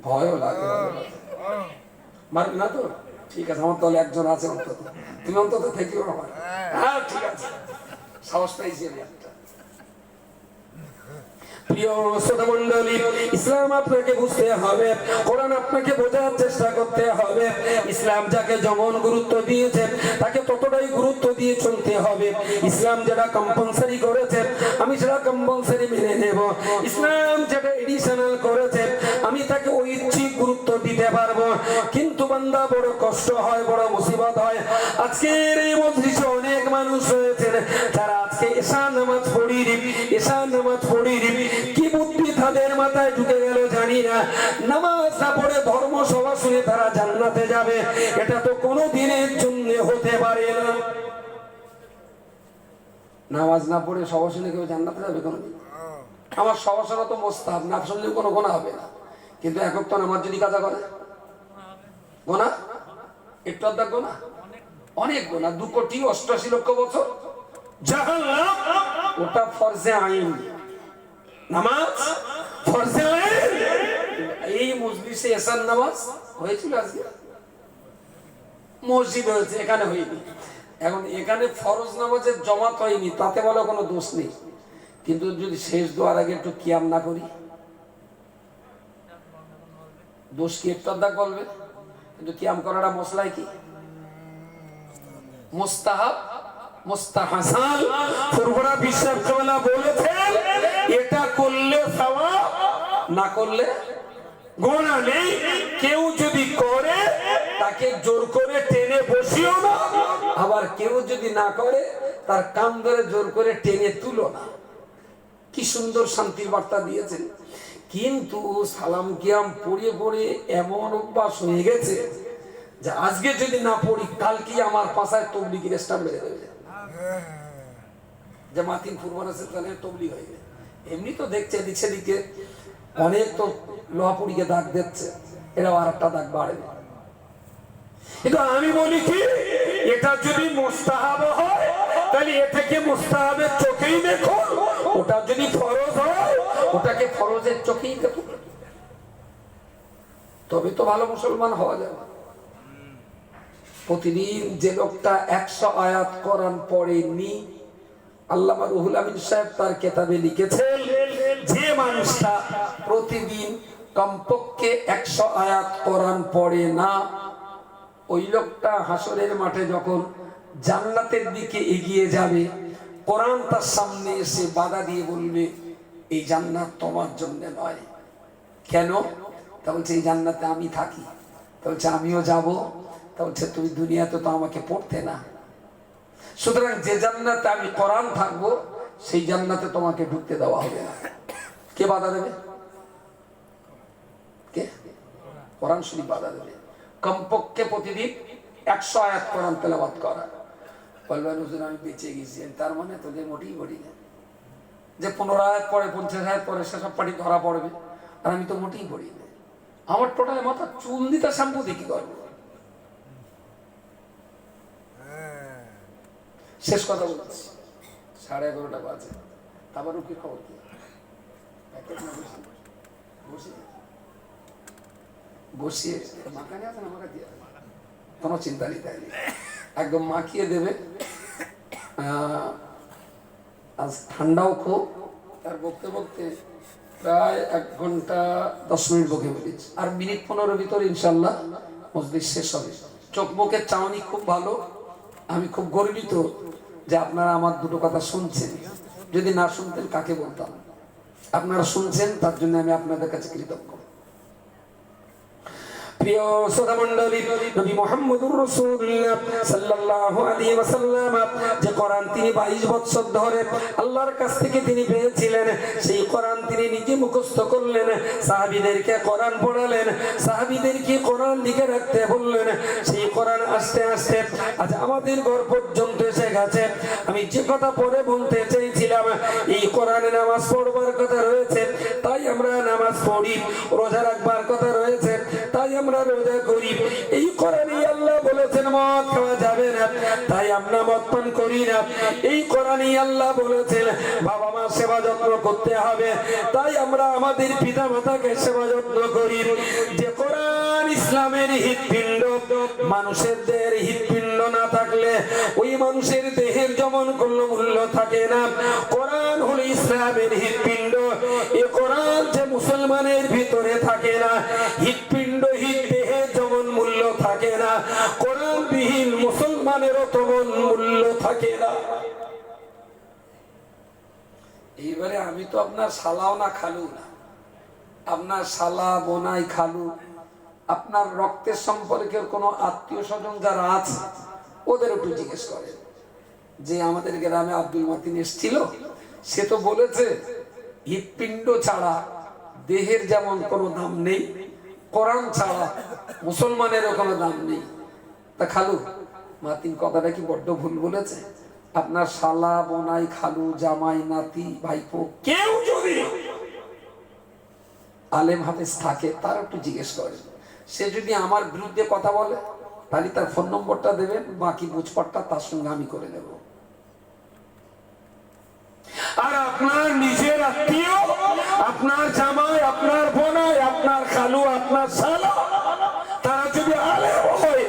ভয়ও লাগে, মারবি না তো? ঠিক আছে, আমার দলে একজন আছে, অন্তত তুমি অন্তত থেকেও আমার। হ্যাঁ ঠিক আছে, সাহস পাইছি আমি একটা। প্রিয় শ্রোতা মণ্ডলী, ইসলাম আপনাকে বুঝতে হবে, কোরআন আপনাকে বোঝার চেষ্টা করতে হবে। ইসলাম যাকে যেমন গুরুত্ব দিয়েছে, তাকে ততটাই গুরুত্ব দিয়ে চলতে হবে। ইসলাম যেটা কম্পালসারি করেছে, আমি সেটা কম্পালসারি মেনে নেব। ইসলাম যেটা এডিশনাল করেছে, আমি তাকে ঐচ্ছিক গুরুত্ব দিতে পারবো। কিন্তু বান্দা বড় কষ্ট হয়, বড় মুসিবত হয়। আজকের এই মজলিসে অনেক মানুষ রয়েছেন, যারা আজকে এশা নামাজ পড়ি কি বুদ্ধি তাদের মাথায় ঢুকে গেল জানি না, নামাজ না পড়ে ধর্ম সভা শুনে তারা জান্নাতে যাবে, এটা তো কোনো দিনের জন্য হতে পারে না। নামাজ না পড়ে সভা শুনে কেউ জান্নাতে যাবে কোনোদিন? আমার সভা শোনা তো মোস্তাহাব, না শুনলে কোনো গোনা হবে না। কিন্তু একক তো নামাজ যদি কাজা করে, গোনা একটু আধা গোনা, অনেক গোনা। 2,88,00,000 বছর জাহান্নাম, ওটা ফরজে আইন। নামাজ ফরজে আইন। এই মজলিসে এসার নামাজ হয়েছিল আজকে, মসজিদ হয়েছে, এখানে হয়নি। এখন এখানে ফরজ নামাজের জমাত হয়নি, তাতে বলে কোনো দোষ নেই। কিন্তু যদি শেষ দোয়ার আগে একটু কিয়াম না করি, দোষ কি একটু আধা বলবে? কিন্তু কিয়াম করাটা মশলায় কি মুস্তাহাব, মুস্তাহাসান। ফুরফুরা বিশ্বাস কাওয়ালা বলেছেন এটা করলে সওয়াব, না করলে গোনা নেই। কেউ যদি করে তাকে জোর করে টেনে বসিও না, আবার কেউ যদি না করে তার কান ধরে জোর করে টেনে তুলো না। কি সুন্দর শান্তির বার্তা দিয়েছেন। কিন্তু সালাম কিয়াম পড়ে পড়ে এমন অভ্যাস হয়ে গেছে যে আজকে যদি না পড়ি কালকে আমার পাশায় তবলিগের স্টাম্প মেরে দেবে, যে মাতিন ফুরবান আছে তাহলে তবলিগ হয়ে যায়। এমনি তো দেখছে দিচ্ছে দিকে অনেক তো লোহাপুরিকে দাগ দিচ্ছে, এরাও আর একটা দাগ বাড়বে। কিন্তু আমি বলি কি, এটা যদি মুস্তাহাব হয় তাহলে এ থেকে মুস্তাহাবের চোখেই দেখো, ওটা যদি ফরজ হয় ওটাকে ফরজের চোখেই দেখো, তবে তো ভালো মুসলমান হওয়া যাবে। প্রতিদিন যে লোকটা 100 আয়াত কোরআন পড়েনি, আল্লামা রুহুল আমিন সাহেব তার কিতাবে লিখেছেন যে মানুষটা প্রতিদিন কমপক্ষে 100 আয়াত কোরআন পড়ে না, ওই লোকটা হাসরের মাঠে যখন জান্নাতের দিকে এগিয়ে যাবে, কোরআন তার সামনে এসে বাধা দিয়ে বলবে এই জান্নাত তোমার জন্য নয়। কেন? তা বলছে এই জান্নাতে আমি থাকি। তা বলছে আমিও যাব। তা বলছে তুমি দুনিয়াতে তো আমাকে পড়তে না, সুতরাং যে জান্নাতে আমি কোরআন থাকবো সেই জান্নাতে তোমাকে ঢুকতে দেওয়া হবে না। কে বাধা দেবে? কে? কোরআন শরীফ বাধা দেবে। কমপক্ষে প্রতিদিন 100 আয়াত কোরআন তেলাওয়াত করা। বলবেন হুজুর আমি বেঁচে গেছি, তার মানে তোদের মোটেই পড়ি না। যে 15 আয়াত পরে 50 আয়াত পরে সেসব পাটি ধরা পড়বে, আর আমি তো মোটেই পড়ি না। আমার টোটালে মাথা চুল দিতে শ্যাম্পু দিয়ে কি করবো? শেষ কথা বলছি, 11:30 বাজে। তারপর কি খবর? কি বসিয়ে মাখানে আছে না, মাখা দিয়ে কোনো চিন্তা নেই, তাই একদম মাখিয়ে দেবে। আজ ঠান্ডাও খুব, তার বকতে বকতে প্রায় 1 ঘন্টা 10 মিনিট বকে ফেলেছি। আর মিনিট 15 ভিতরে ইনশাল্লাহ মজলিস শেষ হবে। চোখ মুখের চাউনি খুব ভালো। আমি খুব গর্বিত যে আপনারা আমার দুটো কথা শুনছেন। যদি না শুনতেন কাকে বলতাম? আপনারা শুনছেন, তার জন্য আমি আপনাদের কাছে কৃতজ্ঞ। প্রিয় শ্রোতা মণ্ডলী, নবী মুহাম্মদুর রাসূলুল্লাহ সাল্লাল্লাহু আলাইহি ওয়াসাল্লাম যে কোরআন তিনি 22 বছর ধরে আল্লাহর কাছ থেকে তিনি পেয়েছিলেন, সেই কোরআন তিনি নিজে মুখস্থ করলেন, সাহাবীদেরকে কোরআন পড়ালেন, সাহাবীদেরকে কোরআন লিখে রাখতে বললেন। সেই কোরআন আস্তে আস্তে আজ আমাদের ঘর পর্যন্ত এসে গেছে। আমি যে কথা পরে বলতে চেয়েছিলাম, এই কোরআনে নামাজ পড়বার কথা রয়েছে তাই আমরা নামাজ পড়ি, রোজা রাখবার কথা রয়েছে তাই আমরা রোজা করি। এই কোরআনে আল্লাহ বলেছেন মদ খাওয়া যাবে না, তাই আমরা মদ পান করি না। এই কোরআনে আল্লাহ বলেছেন বাবা মা সেবা যত্ন করতে হবে, তাই আমরা আমাদের পিতা মাতাকে সেবা যত্ন করি। যে কোরআন ইসলামের হৃৎপিণ্ড, মানুষের দেহের হৃৎপিণ্ড না থাকলে ওই মানুষের দেহের যেমন কোনো মূল্য থাকে না, কোরআন হলো ইসলামের হৃৎপিণ্ড। এই কোরআন যে মুসলমানের ভিতরে থাকে না, হৃৎপিণ্ড দেহে যেমন মূল্য থাকে না, কোরআন বিহীন মুসলমানেরও তেমন মূল্য থাকে না। এইবারে আমি তো আপনার শালাও না খালু না, আপনার শালা বোনাই খালু, আপনার রক্তের সম্পর্কের কোনো আত্মীয় স্বজন যারা আছে ওদের একটু জিজ্ঞেস করেন যে আমাদের গ্রামে আব্দুল মাতিন এসেছিল, সে তো বলেছে হৃৎপিণ্ড ছাড়া দেহের যেমন কোনো দাম নেই, কোরআন ছাড়া মুসলমানেরও কোনো দাম নেই। তা খালু মাতিন কথাটা কি বড্ড ভুল বলেছে? আপনার শালা বোনাই খালু জামাই নাতি ভাইপো কেউ যদি আলেম হাফেজ থাকে তার একটু জিজ্ঞেস করেন সে যদি আমার বিরুদ্ধে কথা বলে তাহলে তার ফোন নম্বরটা দেবেন, বাকি বুঝপাটটা তার সঙ্গে আমি করে নেব। আর আপনার নিজের আত্মীয়, আপনার জামাই, আপনার বোনাই, আপনার খালু, আপনার শালা, তারা যদি আলেম হয়,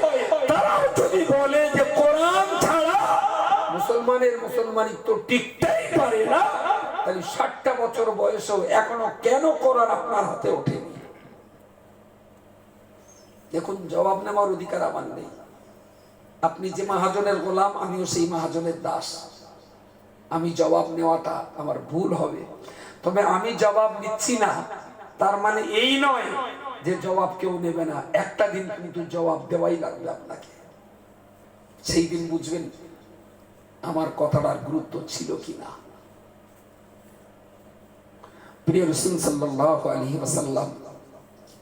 তারাও যদি বলে যে কোরআন ছাড়া মুসলমানিত্ব টিকতেই পারে না, তাহলে 60টা বছর বয়সেও এখনো কেন কোরআন আপনার হাতে ওঠেনি? দেখুন, জবাব নেওয়ার অধিকার আমার নেই। আপনি যে মহাজনের গোলাম, আমিও সেই মহাজনের দাস। আমি জবাব নেওয়াটা আমার ভুল হবে, তবে আমি জবাব নিচ্ছি না তার মানে এই নয় যে জবাব কেউ নেবে না। একটা দিন কিন্তু জবাব দেওয়াই লাগবে আপনাকে। সেই দিন বুঝবেন আমার কথাটার গুরুত্ব ছিল কিনা। প্রিয় রাসূল সাল্লাল্লাহু আলাইহি ওয়াসাল্লাম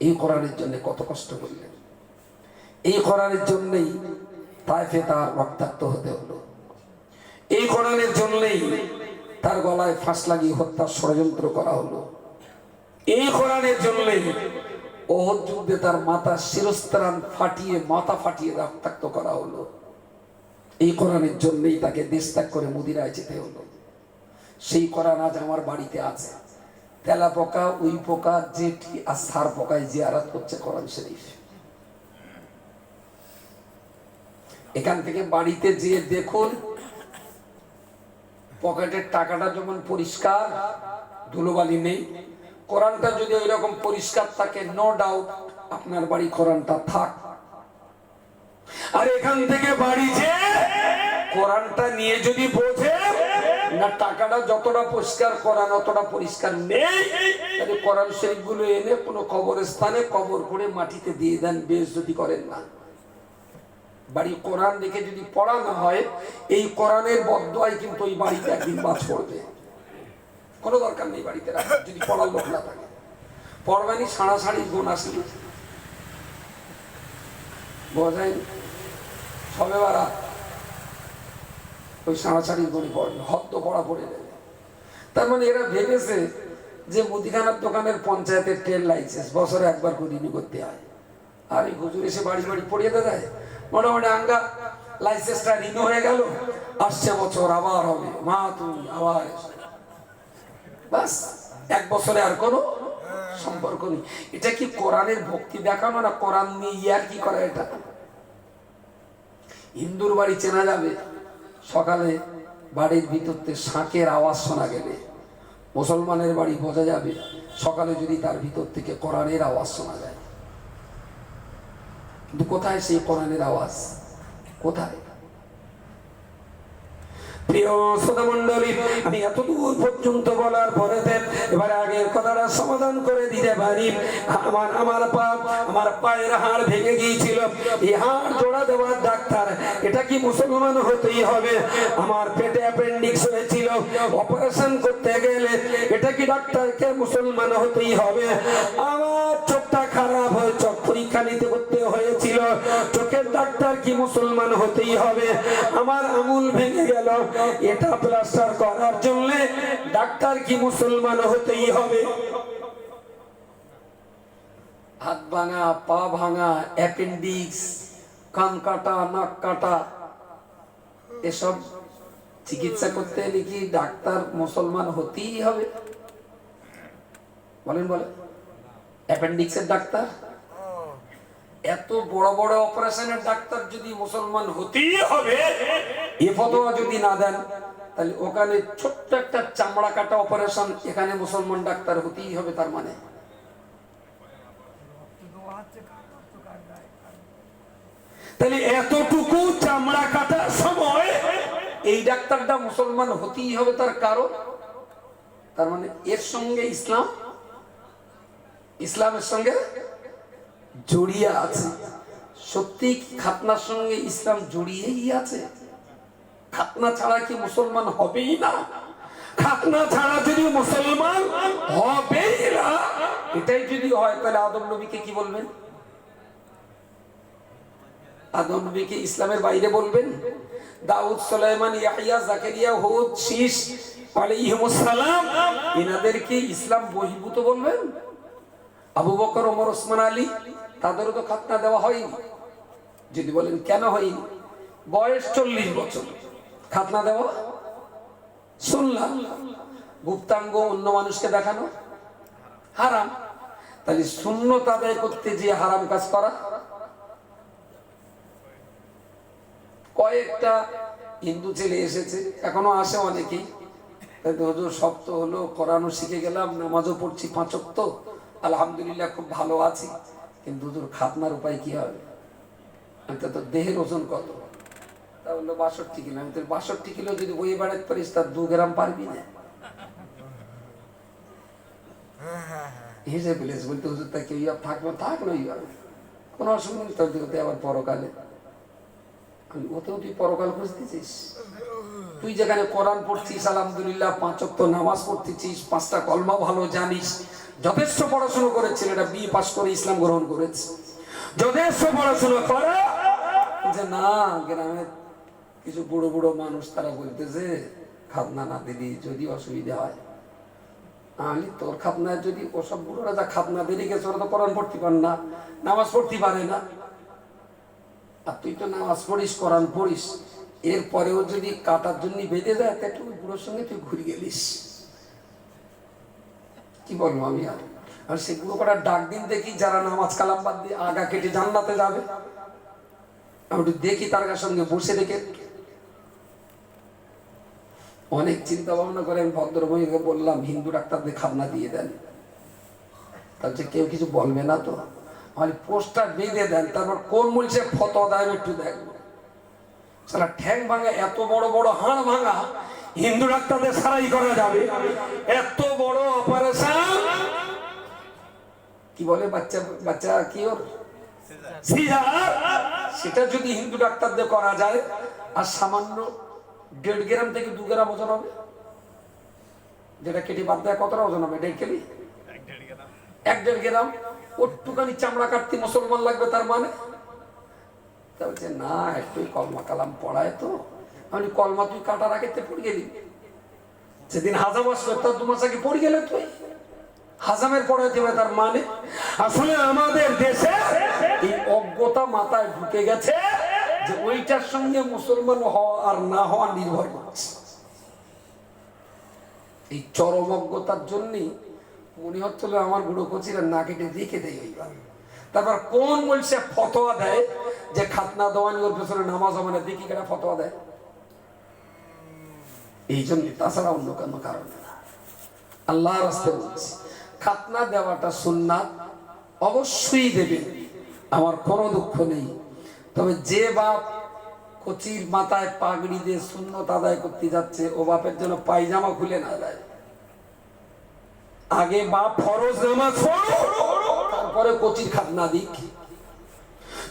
এই কোরআনের জন্য কত কষ্ট করলেন। এই কোরআনের জন্যই তায়েফে তার রক্তাক্ত হতে হলো। এই কোরআনের জন্যই তার গলায় ফাঁস লাগিয়ে হত্যার ষড়যন্ত্র করা হলো। এই কোরআনের জন্যই ওহদ যুদ্ধে তার মাথা শিরস্ত্রাণ ফাটিয়ে, মাথা ফাটিয়ে রক্তাক্ত করা হলো। এই কোরআনের জন্যই তাকে দেশ ত্যাগ করে মদিনায় যেতে হলো। সেই কোরআন আজ আমার বাড়িতে আছে। তেলা পোকা, উই পোকা, জেটি আর সার পোকায় জিয়ারত করছে কোরআন শরীফ। এখান থেকে বাড়িতে যেয়ে দেখুন, পকেটের টাকাটা যেমন পরিষ্কার, ধুলোবালি নেই। কোরআনটা যদি ওই রকম পরিষ্কার থাকে, নো ডাউট আপনার বাড়ি কোরআনটা থাক। আর এখান থেকে বাড়ি যে কোরআনটা নিয়ে যদি বোঝে না টাকাটা যতটা পরিষ্কার, কোরআন অতটা পরিষ্কার নেই, তাহলে কোরআন শরীফ গুলো এনে কোনো কবরস্থানে কবর করে মাটিতে দিয়ে দেন, বেশ যদি করেন না। বাড়ি কোরআন দেখে যদি পড়া না হয়, এই কোরআনের বদদোয়ায় কিন্তু ওই বাড়িতে একদিন বাজ পড়বে। কোনো দরকার নেই বাড়িতে রাখার, যদি পড়ার লোক না থাকে। পড়বানি সাড়াসাড়ি গুণ আসলে বোঝায় সবে বারা ওই সাড়াসাড়ি গুণই পড়বে, হদ্দ পড়া পড়ে যাবে। তার মানে এরা ভেবেছে যে মুদিখানার দোকানের পঞ্চায়েতের ট্রেড লাইসেন্স বছরে একবার করে রিনিউ করতে হয়। আর এই হুজুর এসে বাড়ি বাড়ি পড়িয়ে দেয়, মোটামুটি আঙ্গা লাইসেন্সটা রিনিউ হয়ে গেল, আসছে বছর আবার হবে, মা তুমি আবার বাস, এক বছরে আর কোনো সম্পর্ক নেই। এটা কি কোরআনের ভক্তি দেখানো না কোরআন নিয়ে ইয়ার কি করা? এটা হিন্দুর বাড়ি চেনা যাবে সকালে বাড়ির ভিতরতে শাঁখের আওয়াজ শোনা গেলে, মুসলমানের বাড়ি বোঝা যাবে সকালে যদি তার ভিতর থেকে কোরআনের আওয়াজ শোনা যায়। কিন্তু কোথায় সেই কোরআনের আওয়াজ? কোথায়? প্রিয় শ্রোতা মণ্ডলী, আমি এতদূর পর্যন্ত বলার পরে এবারে আগের কথাটা সমাধান করে দিতে পারি। আমার পায়ের হাড় ভেঙে গিয়েছিল, এই হাড় জোড়া দেওয়ার ডাক্তার, এটা কি মুসলমান হতেই হবে? আমার পেটে অ্যাপেন্ডিক্স হয়েছিল, অপারেশন করতে গেলে এটা কি ডাক্তারকে মুসলমান হতেই হবে? আমার চোখটা খারাপ হয়ে চোখ পরীক্ষা নিতে করতে হয়েছিল, চোখের ডাক্তার কি মুসলমান হতেই হবে? আমার আঙুল ভেঙে গেল, এটা প্লাস্টার করার জন্য ডাক্তার কি মুসলমান হতেই হবে? হাত ভাঙা, পা ভাঙা, অ্যাপেন্ডিক্স, কান কাটা, নাক কাটা, এসব চিকিৎসা করতে হলে কি ডাক্তার মুসলমান হতেই হবে? বলেন বলেন, অ্যাপেন্ডিক্সের ডাক্তার, এত বড় বড় অপারেশনের ডাক্তার যদি মুসলমান হতেই হবে, এ ফতোয়া যদি না দেন, তাহলে ওখানে ছোট্ট একটা চামড়া কাটা অপারেশন, এখানে মুসলমান ডাক্তার হতেই হবে। তার মানে তাহলে এতটুকু চামড়া কাটার সময় এই ডাক্তারটা মুসলমান হতেই হবে, তার কারণ, তার মানে এর সঙ্গে ইসলামের সঙ্গে জড়িয়ে আছে। সত্যি খাতনার সঙ্গে ইসলাম জড়িয়েই আছে? খাতনা ছাড়া কি মুসলমান হবেই না? খাতনা ছাড়া যদি মুসলমান হবেই না, এটাই যদি হয়, তাহলে আদম নবীকে কি বলবেন? আদম নবীকে ইসলামের বাইরে বলবেন? দাউদ, সুলাইমান, ইয়াহইয়া, জাকারিয়া, হুদ, শীস আলাইহিমুস সালাম, এনাদেরকে ইসলাম বহির্ভূত বলবেন? আবু বকর, ওমর, ওসমান, আলী তাদেরও তো খাতনা দেওয়া হয়নি। যদি বলেন কেন হয়নি, বয়স 40 বছর, খাতনা দেওয়া শুনলাম গুপ্তাঙ্গ অন্য মানুষকে দেখানো হারাম। তাহলে সুন্নত আদায় করতে যে হারাম কাজ করা। কয়েকটা হিন্দু ছেলে এসেছে, এখনো আসে অনেকেই, হুজুর সব তো হলো, কোরআনও শিখে গেলাম, নামাজও পড়ছি 5 ওয়াক্ত, আলহামদুলিল্লাহ খুব ভালো আছি, কিন্তু হুজুর খাতনার উপায় কি হবে? তো দেহের ওজন কত? তা বললো 62 কিলো। আমি তো 62 কিলো যদি বইয়ে বেড়াতে পারিস, তার 2 গ্রাম পারবি না। হিসেবে বলেছে, বলতে হুজুর তা কেউ থাকবে, থাক নই, কোনো অসুবিধা নেই, তোর দিকে আবার পরকালে। ওতেও তুই পরকাল খুঁজতেছিস? তুই যেখানে কোরআন পড়ছিস, আলহামদুলিল্লাহ 5 ওয়াক্ত নামাজ পড়তেছিস, 5টা কলমা ভালো জানিস, যথেষ্ট পড়াশোনা করে ছেলেটা বিএ পাস করে ইসলাম গ্রহণ করেছে, যথেষ্ট পড়াশোনা করে, যে না গ্রামের কিছু বুড়ো বুড়ো মানুষ তারা বলতেছে খাতনা না দিলি যদি অসুবিধা হয়। আমি তোর খাতনায় যদি ওসব বুড়োরা যা খাতনা বেরিয়ে গেছে, ওরা তো কোরআন পড়তে পারে না, নামাজ পড়তে পারে না, আর তুই তো নামাজ পড়িস, কোরআন পড়িস, এরপরেও যদি কাটার জন্য বেঁধে যায়, তা তুই বুড়োর সঙ্গে তুই ঘুরে গেলিস। কি বলবো আমি আর সে বুড়ো কটার ডাক দিন দেখি, যারা নামাজ কালাম বাদ দিয়ে আগা কেটে জান্নাতে যাবে, আমি একটু দেখি তার সঙ্গে বসে দেখে। অনেক চিন্তা ভাবনা করে আমি ভদ্রমহিলাকে বললাম, হিন্দু ডাক্তারদের খাতনা দিয়ে দেন, তাহলে কেউ কিছু বলবে না তো? পোস্টার বেঁধে দেন, তারপর কোন মূলছে ফতোয়া দেয় একটু দেখবো। সারা ঠ্যাং ভাঙা, এত বড় বড় হাড় ভাঙা হিন্দু ডাক্তারদের সারাই করা যাবে? এত বড় অপারেশন, কি বলে বাচ্চা বাচ্চা কি ওর সিজার, সেটা যদি হিন্দু ডাক্তারদের করা যায়, আর সামান্য 1.5 গ্রাম থেকে 2 গ্রাম ওজন হবে, যেটা কেটে বাদ দেয় কতটা ওজন হবে? 1.5 কেজি, 1.5 গ্রাম। ওটুকানি চামড়া কাটতে মুসলমান লাগবে তার মানে? তা বলছে না, একটু কলমা কালাম পড়ায় তো। আমি কলমা তুই কাটার আগে পড়ে গেলি, সেদিন হাজাম আসলো, তার 2 মাস আগে পড়ে গেলে তুই হাজামের পড়াইতে হবে তার মানে? আসলে আমাদের দেশে এই অজ্ঞতা মাথায় ঢুকে গেছে যে ওইটার সঙ্গে মুসলমান হওয়া আর না হওয়া নির্ভর করছে। এই চরম অজ্ঞতার জন্যই মনে হচ্ছিল আমার বুড়ো কচিরা না কেটে রেখে দেয় ওইবার। তারপর কোন বলছে ফতোয়া দেয় যে খাতনা দেওয়ানি ওর পেছনে নামাজ হবে না, দেখি কেটা ফতোয়া দেয়। এই জন্য, তাছাড়া অন্য কোনো কারণে না। আল্লাহর রাস্তায় বলছি, খাতনা দেওয়াটা সুন্নাত, অবশ্যই দেবে, আমার কোনো দুঃখ নেই। তবে যে বাপ কচির মাথায় পাগড়ি দিয়ে সুন্নত আদায় করতে যাচ্ছে, ও বাপের জন্য পায়জামা খুলে না যায়। আগে বাপ ফরজ নামাজ পড়ো, তারপরে কচির খাতনা দিক।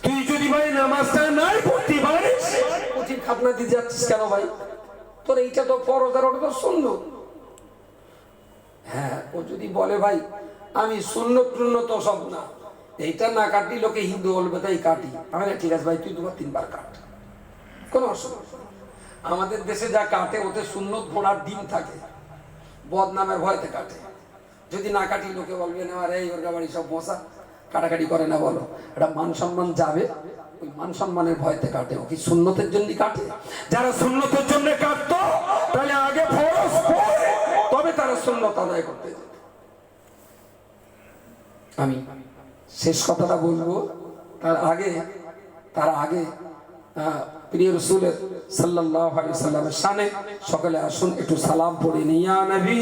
তুই যদি ভাই নামাজটা নাই পড়তে পারিস, কচির খাতনা দিতে যাচ্ছিস কেন ভাই? তোর এইটা তো ফরজ আর ওটা তো সুন্নত। হ্যাঁ, ও যদি বলে ভাই আমি সুন্নত টুন্নত সব না, এইটা না কাটি লোকে হিন্দু বলবে তাই কাটি, আমি ঠিক আছে ভাই, তুই 2-3 বার কাট, কোনো অসুবিধা। আমাদের দেশে যা কাটে ওতে সুন্নত ঘোড়ার ডিম থাকে, বদনামের ভয়তে কাটে। যদি না কাটি লোকে বলবে না, আরে ওর বাড়ি সব মশা, কাটাকাটি করে না, বলো এটা মান সম্মান যাবে, ওই মান সম্মানের ভয়তে কাটে। ও কি সুন্নতের জন্য কাটে? যারা সুন্নতের জন্য কাটতো, তাহলে আগে ফরজ পড়ে তবে তারা সুন্নত আদায় করতে যেত। আমি শেষ কথাটা বলবো, তার আগে প্রিয় রাসূলের সাল্লাল্লাহু আলাইহি ওয়াসাল্লামের শানে সকলে আসুন একটু সালাম পড়ে নিই। ইয়া নবী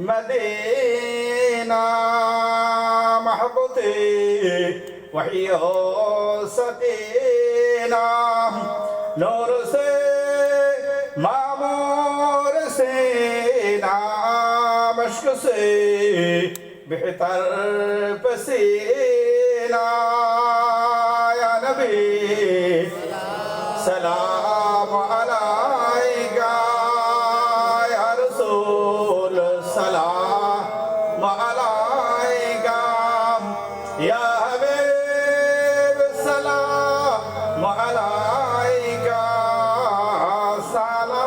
मदीना महबूबे वही हो सकीना, नूर से मामूर से नामश्क से बेहतर पसीना। नबी सलाम अलैका या रसूल सलाम अलैका या हबीब सलाम अलैका सलावतुल्लाह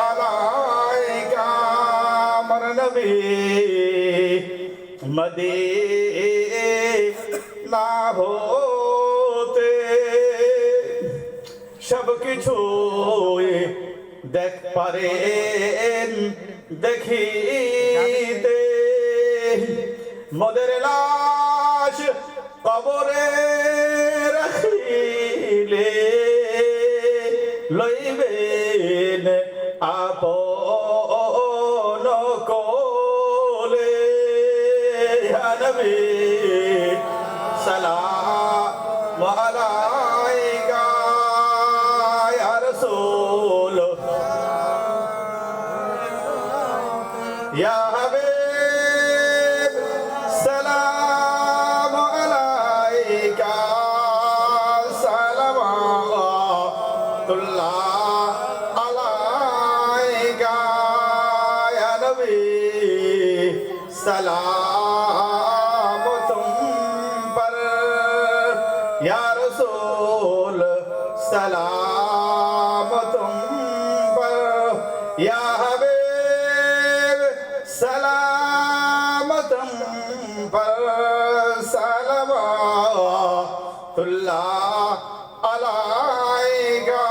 अलैका मर नबी मदीना होते সব কিছু দেখ পারেন দেখিতে মোদের লাশ কবরে রাখিলে লইবেন আপন কোলে ইয়া নবী সালাম আলাইকা ইয়া রাসূল ইয়া হাবিব সালাম আলাইকা সালাওয়াতুল্লাহ আলাইকা ইয়া নবী सलाम तुम पर या रसूल सलाम तुम पर या हबीब सलाम तुम पर सलावतुल्लाह अलैका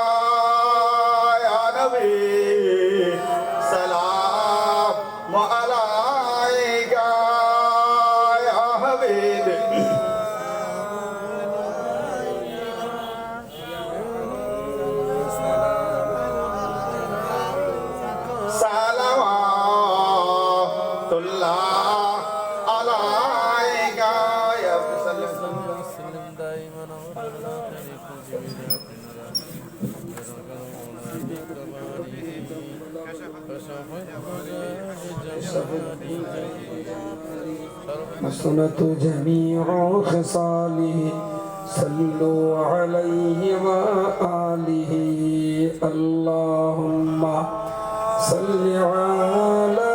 या नबी सलाम अलैका या हबीब सलावतुल्लाह अलैका या وسلم دائما وابدا خير حسنت جميع خصاله صلوا عليه وآله اللهم صل على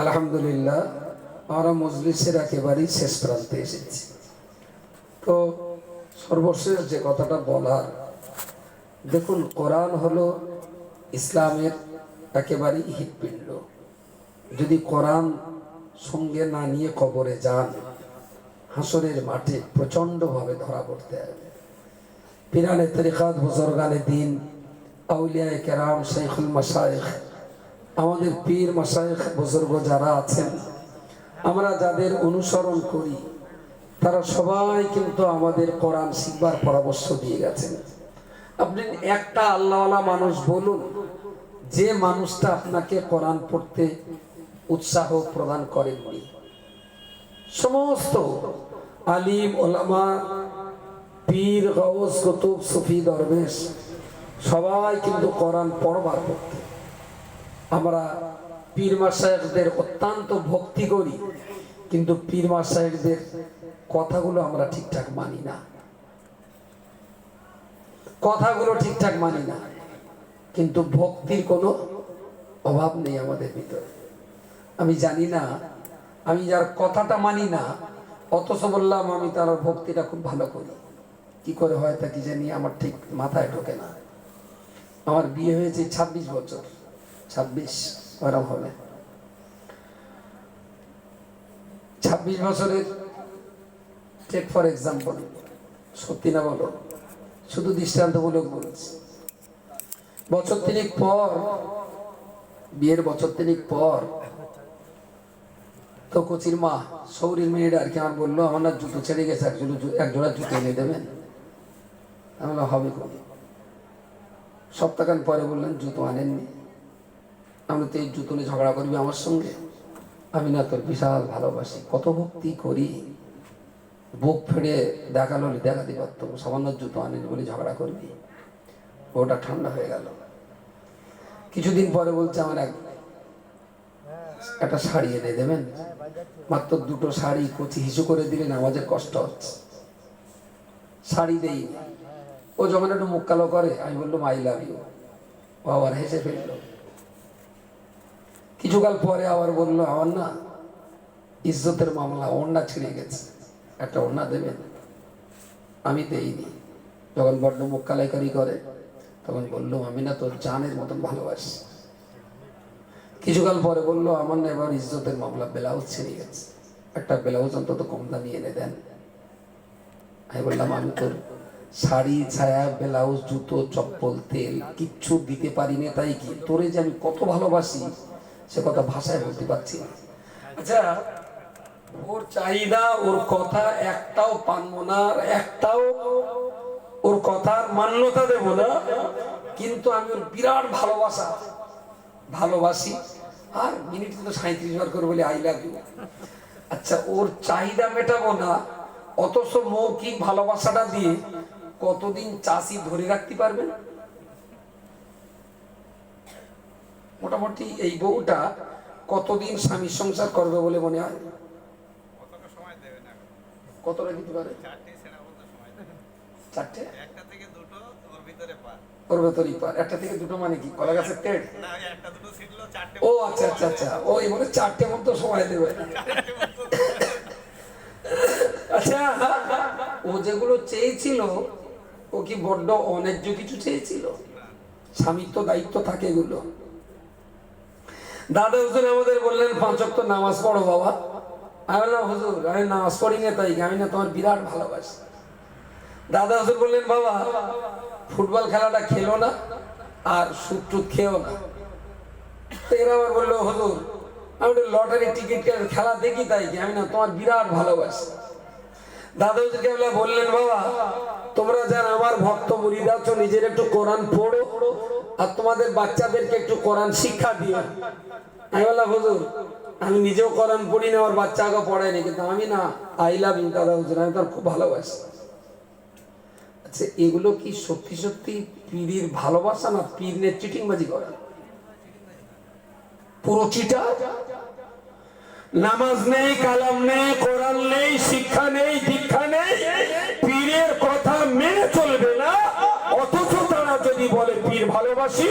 আলহামদুলিল্লাহ আমরা মজলিসের একেবারেই শেষ প্রান্তে এসেছি। তো সর্বশেষ যে কথাটা বলার, দেখুন কোরআন হলো ইসলামের একেবারেই হৃৎপিণ্ড। যদি কোরআন সঙ্গে না নিয়ে কবরে যান, হাসরের মাঠে প্রচণ্ডভাবে ধরা পড়তে হবে। পিরানে তরিকাত, বুজুর্গানে দিন, আউলিয়ায়ে কেরাম, শাইখুল মাশায়েখ, আমাদের পীর মাশায়েখ বুজুর্গ যারা আছেন, আমরা যাদের অনুসরণ করি, তারা সবাই কিন্তু আমাদের কোরআন শিখবার পরামর্শ দিয়ে গেছেন। আপনি একটা আল্লাহওয়ালা মানুষ বলুন, যে মানুষটা আপনাকে কোরআন পড়তে উৎসাহ প্রদান করেননি। সমস্ত আলিম ওলামা, পীর, গাউস, কুতুব, সুফি, দরবেশ সবাই কিন্তু কোরআন পড়বার পক্ষে। আমরা পীর মাশায়েখদের অত্যন্ত ভক্তি করি, কিন্তু পীর মাশায়েখদের কথাগুলো আমরা ঠিকঠাক মানি না, কথাগুলো ঠিকঠাক মানি না, কিন্তু ভক্তির কোনো অভাব নেই আমাদের ভিতরে। আমি জানি না, আমি যার কথাটা মানি না অথচ বললাম আমি তার ভক্তিটা খুব ভালো করি, কি করে হয় তা কি জানি আমার ঠিক মাথায় ঢোকে না। আমার বিয়ে হয়েছে 26 বছর, 26 ওরম হবে। 26 বছরের টেক ফর এক্সাম্পল, সত্যি না বলো, শুধু দৃষ্টান্তমূলক বলছি। বছর তিনেক পর, বিয়ের বছর তিনেক পর তো কচির মা, সৌরির মেয়েটা আর কি আমার বললো, আমার না জুতো ছেড়ে গেছে, এক জোড়া জুতো এনে দেবেন। আমি বললাম হবে কোন সপ্তাহখান পরে বললেন জুতো আনেননি। আমি তো এই জুতো নিয়ে ঝগড়া করবি আমার সঙ্গে? আমি না তোর বিশাল ভালোবাসি, কত ভক্তি করি, বুক ফেড়ে দেখালো দেখাতে পারতো, সামান্য জুতো আনেনি বলে ঝগড়া করবি। ওটা ঠান্ডা হয়ে গেল। কিছুদিন পরে বলছে আমার একটা শাড়ি এনে দেবেন। মাত্র দুটো শাড়ি কচি হিসু করে দিলেন, আমাদের কষ্ট হচ্ছে, শাড়ি দেই। ও যখন একটু মুখ কালো করে আমি বললাম আই লাভ ইউ, ও আবার হেসে ফেললো। কিছুকাল পরে আবার বললো আমার না ইজ্জতের মামলা, ওড়না ছিঁড়ে গেছে, একটা ওড়না দেবেন। আমি দেইনি। যখন বড্ড মুখ কালাইকারি করে তখন বললো আমি না তোর জানের মতন ভালোবাসি। কিছুকাল পরে বললো আমার না এবার ইজ্জতের মামলা, ব্লাউজ ছিঁড়ে গেছে, একটা ব্লাউজ অন্তত কম দামি এনে দেন। আমি বললাম আমি তোর শাড়ি, ছায়া, ব্লাউজ, জুতো, চপ্পল, তেল কিচ্ছু দিতে পারি না, তাই কি তোরে যে আমি কত ভালোবাসি সে কথা ভাষায় বলতে পারছি না। আচ্ছা, ওর চাহিদা, ওর কথা একটাও পানবো না, একটাও ওর কথার মান্যতা দেব না, কিন্তু আমি ওর বিরাট ভালোবাসি। আর মিনিট তো 37 বার করে বলি আই লাভ ইউ। আচ্ছা, ওর চাহিদা মেটাবো না, অথচ মৌখিক ভালোবাসাটা দিয়ে কতদিন চাষি ধরে রাখতে পারবেন? মোটামুটি এই বউটা কতদিন স্বামীর সংসার করবে বলে মনে হয়? কতটা দিতে পারে? 4টে? ওর ভেতরই পার। 1টা থেকে 2টো মানে কি কলা গাছের টেট? ও আচ্ছা আচ্ছা আচ্ছা, ও বলে 4টে মতো সময় দেবে। আচ্ছা, ও যেগুলো চেয়েছিল ও কি বড্ড অন্যায্য কিছু চেয়েছিল? স্বামীর তো দায়িত্ব থাকে এগুলো। দাদা হুজুর আমাদের বললেন 5 ওয়াক্ত নামাজ পড়ো বাবা। আমি বললাম হুজুর আমি নামাজ পড়ি না, তাই আমি না তোমার বিরাট ভালোবাসি। দাদা হুজুর বললেন বাবা ফুটবল খেলাটা খেলো না আর সুদ টুদ খেও না। তো এরা আবার বললো হুজুর আমি লটারি টিকিট খেলা দেখি, তাই কি আমি না তোমার বিরাট ভালোবাসি। দাদা হুজুরকে বললেন বাবা তোমরা যারা আমার ভক্ত মুরিদ আছো নিজের একটু কোরআন পড়ো আর তোমাদের বাচ্চাদেরকে একটু কোরআন শিক্ষা দিও। আমি বললাম হুজুর আমি নিজেও কোরআন পড়ি না, আমার বাচ্চাকে পড়াইনি, কিন্তু আমি না আই লাভ ইউ দাদা হুজুর, আমি তার খুব ভালোবাসি। আচ্ছা, এগুলো কি সত্যি সত্যি পীরের ভালোবাসা না পীর নিয়ে চিটিংবাজি করা? পুরো চিটা। নামাজ নেই, কালাম নেই, কোরআন নেই, শিক্ষা নেই, দীক্ষা নেই, পীরের কথা মেনে চলবে না, অথচ তারা যদি বলে পীর ভালোবাসি,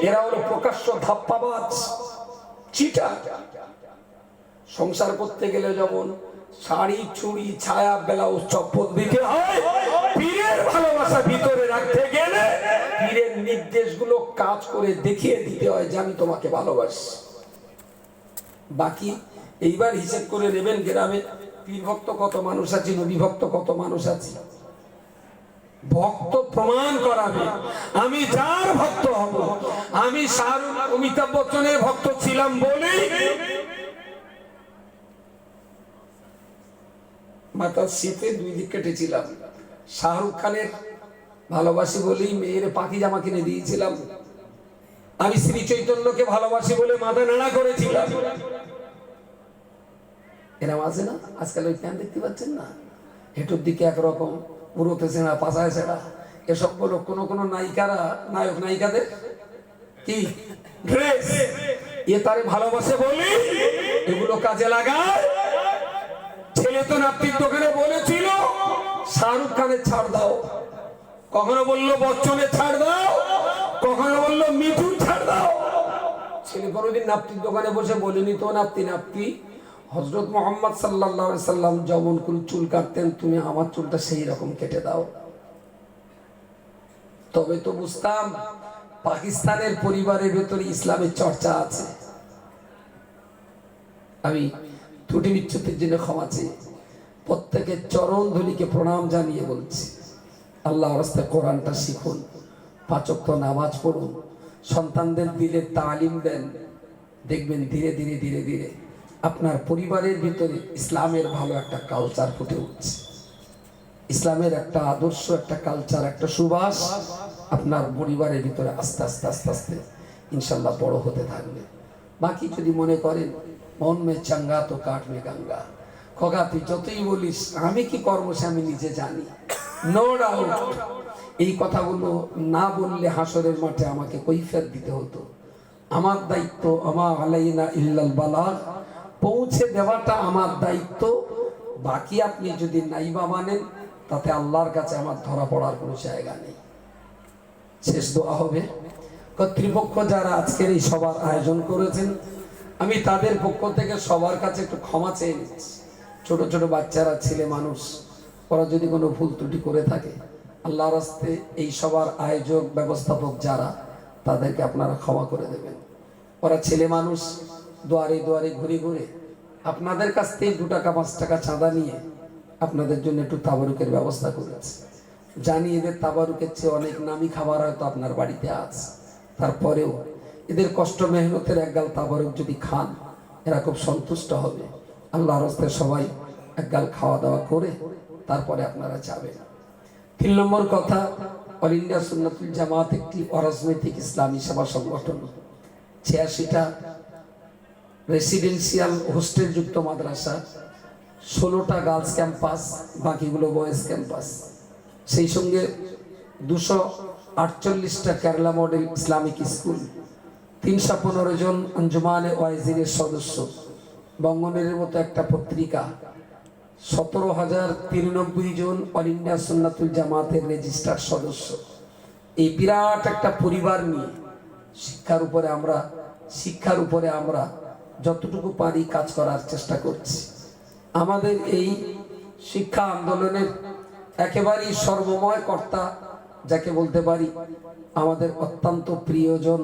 এরা হলো প্রকাশ্য ধাপ্পাবাজ, চিটা। সংসার করতে গেলে যেমন শাড়ি, চুড়ি, ছায়া, ব্লাউজ, চপ্পল দিতে হয়, পীরের ভালোবাসা ভিতরে রাখতে গেলে পীরের নির্দেশগুলো কাজ করে দেখিয়ে দিতে হয় যে আমি তোমাকে ভালোবাসি। বাকি এইবার হিসেব করে নেবেন গ্রামে পীর ভক্ত কত মানুষ আছে, নবী ভক্ত কত মানুষ আছে। ভক্ত প্রমাণ করাবে আমি যার ভক্ত হব। আমি শাহরুখ অমিতাভ বচ্চনের ভক্ত ছিলাম বলেই মাথার শীতে 2 দিক কেটেছিলাম। শাহরুখ খানের ভালোবাসি বলেই মেয়ের পাখি জামা কিনে দিয়েছিলাম। আমি শ্রী চৈতন্যকে ভালোবাসি বলে মাথা নাড়া করেছিলাম। এরা আছে না আজকাল ওই প্যান্ট দেখতে পাচ্ছেন না, হেঁটুর দিকে একরকম, পুরোতে সেনা, পাশায় সেনা, এসব বলো কোন কোন নায়িকারা, নায়ক নায়িকাদের কি ড্রেস, এ তারে ভালোবাসে বলি এগুলো কাজে লাগায়। ছেলে তো নাপির দোকানে বলেছিল শাহরুখ খানের ছাড় দাও, কখনো বললো বচ্চনের ছাড় দাও, কখনো বললো মিঠুন ছাড় দাও। ছেলে কোনোদিন নাপির দোকানে বসে বলেনি তো নাপতি নাপতি হযরত মুহাম্মদ সাল্লাল্লাহু আলাইহি সাল্লাম যেমন করে চুল কাটতেন তুমি আমার চুলটা সেই রকম কেটে দাও। তবে তো বুঝতাম পাকিস্তানের পরিবারের ভেতরে ইসলামের চর্চা আছে। আমি ত্রুটি বিচ্যুতির জন্য ক্ষমা চাই, প্রত্যেকের চরণ ধুলিকে প্রণাম জানিয়ে বলছি আল্লাহর রাস্তায় কোরআনটা শিখুন, 5 ওয়াক্ত নামাজ পড়ুন, সন্তানদের দিলে তালিম দেন, দেখবেন ধীরে ধীরে ধীরে ধীরে আপনার পরিবারের ভিতরে ইসলামের ভালো একটা কালচার ফুটে উঠছে। ইসলামের একটা আদর্শ, একটা কালচার, একটা সুবাস আপনার পরিবারের ভিতরে আস্তে আস্তে আস্তে আস্তে ইনশাল্লাহ বড় হতে থাকবে। বাকি যদি মনে করেন মন মে চাঙ্গা তো কাঠ মে গঙ্গা, খোকা তুই যতই বলিস আমি কি করবো সে আমি নিজে জানি, নো ডাউট। এই কথাগুলো না বললে হাসরের মাঠে আমাকে কৈফিয়ত দিতে হতো। আমার দায়িত্ব, আমা আলাইনা ইল্লাল বালাগ, পৌঁছে দেওয়াটা আমার দায়িত্ব। বাকি আপনি যদি নাইবা মানেন তাতে আল্লাহর কাছে আমার ধরা পড়ার কোনো জায়গা নেই। শেষ দোয়া হবে। কর্তৃপক্ষ যারা আজকের এই সবার আয়োজন করেছেন, আমি তাদের পক্ষ থেকে সবার কাছে একটু ক্ষমা চেয়ে নিচ্ছি। ছোট ছোট বাচ্চারা, ছেলে মানুষ, ওরা যদি কোনো ভুল ত্রুটি করে থাকে, আল্লাহর রাস্তে এই সবার আয়োজক ব্যবস্থাপক যারা, তাদেরকে আপনারা ক্ষমা করে দেবেন। ওরা ছেলে মানুষ, দুয়ারে দুয়ারে ঘুরে ঘুরে আপনাদের কাছ থেকে 2 টাকা 5 টাকা চাঁদা নিয়ে আপনাদের জন্য একটু তাবারুকের ব্যবস্থা করেছে। জানি এদের তাবারুকের চেয়ে অনেক নামি খাবার হয়তো আপনার বাড়িতে আছে, তারপরেও এদের কষ্ট মেহনতের একগাল তাবারুক যদি খান, এরা খুব সন্তুষ্ট হবে। আল্লাহর রাস্তায় সবাই একগাল খাওয়া দাওয়া করে তারপরে আপনারা যাবেন। 3 নম্বর কথা, অল ইন্ডিয়া সুন্নাতুল জামাত একটি অরাজনৈতিক ইসলামী সেবা সংগঠন। 86টা রেসিডেন্সিয়াল হোস্টেল যুক্ত মাদ্রাসা, 16টা গার্লস ক্যাম্পাস, বাকিগুলো বয়েজ ক্যাম্পাস, সেই সঙ্গে 248টা কেরালা মডেল ইসলামিক স্কুল, 315 জন আঞ্জুমানে ওয়াইজিনের সদস্য, বঙ্গনের মতো একটা পত্রিকা, 17,093 জন অল ইন্ডিয়া সুন্নাতুল জামাতের রেজিস্টার্ড সদস্য। এই বিরাট একটা পরিবার নিয়ে শিক্ষার উপরে আমরা যতটুকু পারি কাজ করার চেষ্টা করছি। আমাদের এই শিক্ষা আন্দোলনের একেবারেই সর্বময় কর্তা যাকে বলতে পারি, আমাদের অত্যন্ত প্রিয়জন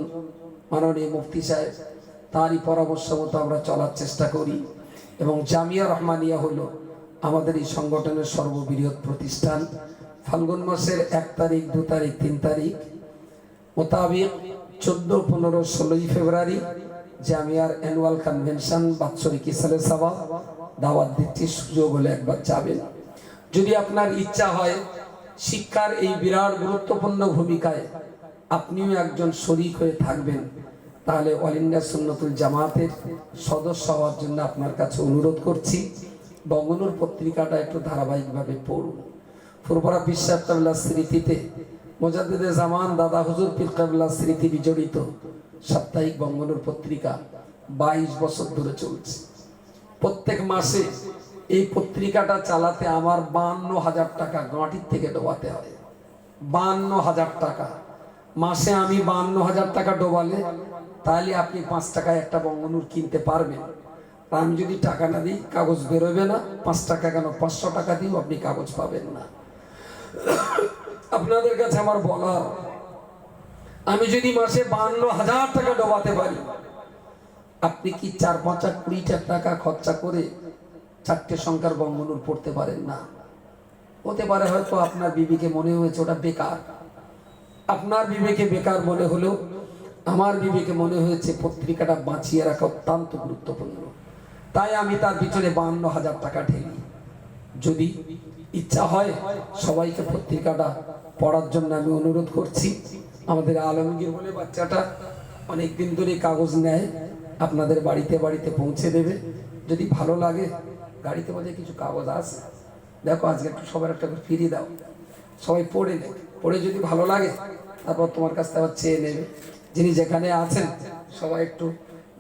মাননীয় মুফতি সাহেব, তারই পরামর্শ মতো আমরা চলার চেষ্টা করি। এবং জামিয়া রহমানিয়া হলো আমাদের এই সংগঠনের সর্ববৃহৎ প্রতিষ্ঠান। ফাল্গুন মাসের 1 তারিখ, 2 তারিখ, 3 তারিখ মোতাবেক 14, 15, 16 ফেব্রুয়ারি জামিয়ার অ্যানুয়াল কনভেনশন, বাৎসরিক ইসালে সাবা দাওয়াত দিচ্ছি, সুযোগ হলে একবার যাবেন। যদি আপনার ইচ্ছা হয় শিক্ষার এই বিরাট গুরুত্বপূর্ণ ভূমিকায় আপনিও একজন শরীক হয়ে থাকবেন, তাহলে অল ইন্ডিয়া সুন্নাতুল জামাতের সদস্য হওয়ার জন্য আপনার কাছে অনুরোধ করছি। বঙ্গনুর পত্রিকাটা একটু ধারাবাহিকভাবে পড়ুন। ফুরফুরা বিশ্বাস কাবলার স্মৃতিতে মুজাদ্দিদে জামান দাদা হুজুর পীর কাবলার স্মৃতি বিজড়িত সাপ্তাহিক বঙ্গনুর পত্রিকা 22 বছর ধরে চলছে। প্রত্যেক মাসে এই পত্রিকাটা চালাতে আমার 52,000 টাকা গাঁটির থেকে ডোবাতে হয়। 52,000 টাকা মাসে। আমি 52,000 টাকা ডোবালে তাহলে আপনি 5 টাকায় একটা বঙ্গনুর কিনতে পারবেন। আমি যদি টাকা না দিই কাগজ বেরোবে না। 5 টাকা কেন, 500 টাকা দিও আপনি কাগজ পাবেন না। আপনাদের কাছে আমার বলার, আমি যদি মাসে 52,000 টাকা ডোবাতে পারি, আপনি কি 4-5-20 টাকা খরচা করে 4টে সংখ্যার বঙ্গনুর পড়তে পারেন না? হতে পারে হয়তো আপনার বিবেকে মনে হয়েছে ওটা বেকার। আপনার বিবেকে বেকার মনে হলেও আমার বিবেকে মনে হয়েছে পত্রিকাটা বাঁচিয়ে রাখা অত্যন্ত গুরুত্বপূর্ণ। তাই আমি তার পিছনে 52,000 টাকা ঢেলি। যদি ইচ্ছা হয় সবাইকে পত্রিকাটা পড়ার জন্য আমি অনুরোধ করছি। আমাদের আলমগীর বলে বাচ্চাটা অনেক দিন ধরে কাগজ নেয়, আপনাদের বাড়িতে বাড়িতে পৌঁছে দেবে। যদি ভালো লাগে, গাড়িতে বোধহয় কিছু কাগজ আছে, দেখো আজকে একটু সবার একটা করে ফিরিয়ে দাও, সবাই পড়ে নেবে। পড়ে যদি ভালো লাগে তারপর তোমার কাছ থেকে আবার চেয়ে নেবে। যিনি যেখানে আছেন সবাই একটু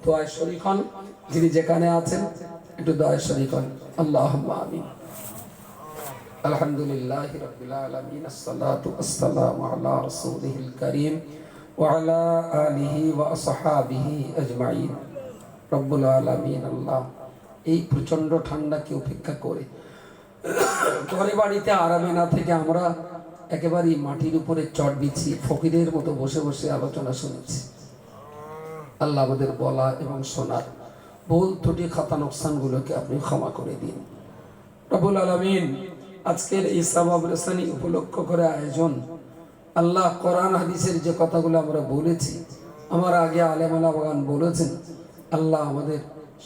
দোয়ায় শরীক হন। যিনি যেখানে আছেন একটু দোয়ায় শরীক হন। আল্লাহুম্মা আমিন। আলহামদুলিল্লাহি রাব্বিল আলামিন, আসসালাতু ওয়াসসালামু আলা রাসূলিল কারীম ওয়া আলা আলিহি ওয়া আসহাবিহি আজমাইন। রব্বুল আলামিন আল্লাহ এই প্রচন্ড ঠান্ডাকে উপেক্ষা করে ঘরে বাড়িতে আরামে না থেকে আমরা একেবারেই মাটির উপরে চট বিছিয়ে ফকিরের মতো বসে বসে আলোচনা শুনেছি। আল্লাহ আমাদের বলা এবং শোনার ভুল ত্রুটি খাতা নোকসানগুলোকে আপনি ক্ষমা করে দিন রব্বুল আলামিন। আজকের এই সাবাব রেসানি উপলক্ষ করে আয়োজন, আল্লাহ কোরআন হাদিসের যে কথাগুলো আমরা বলেছি, আমার আগে আলেম ওলামাগণ বলেছেন, আল্লাহ আমাদের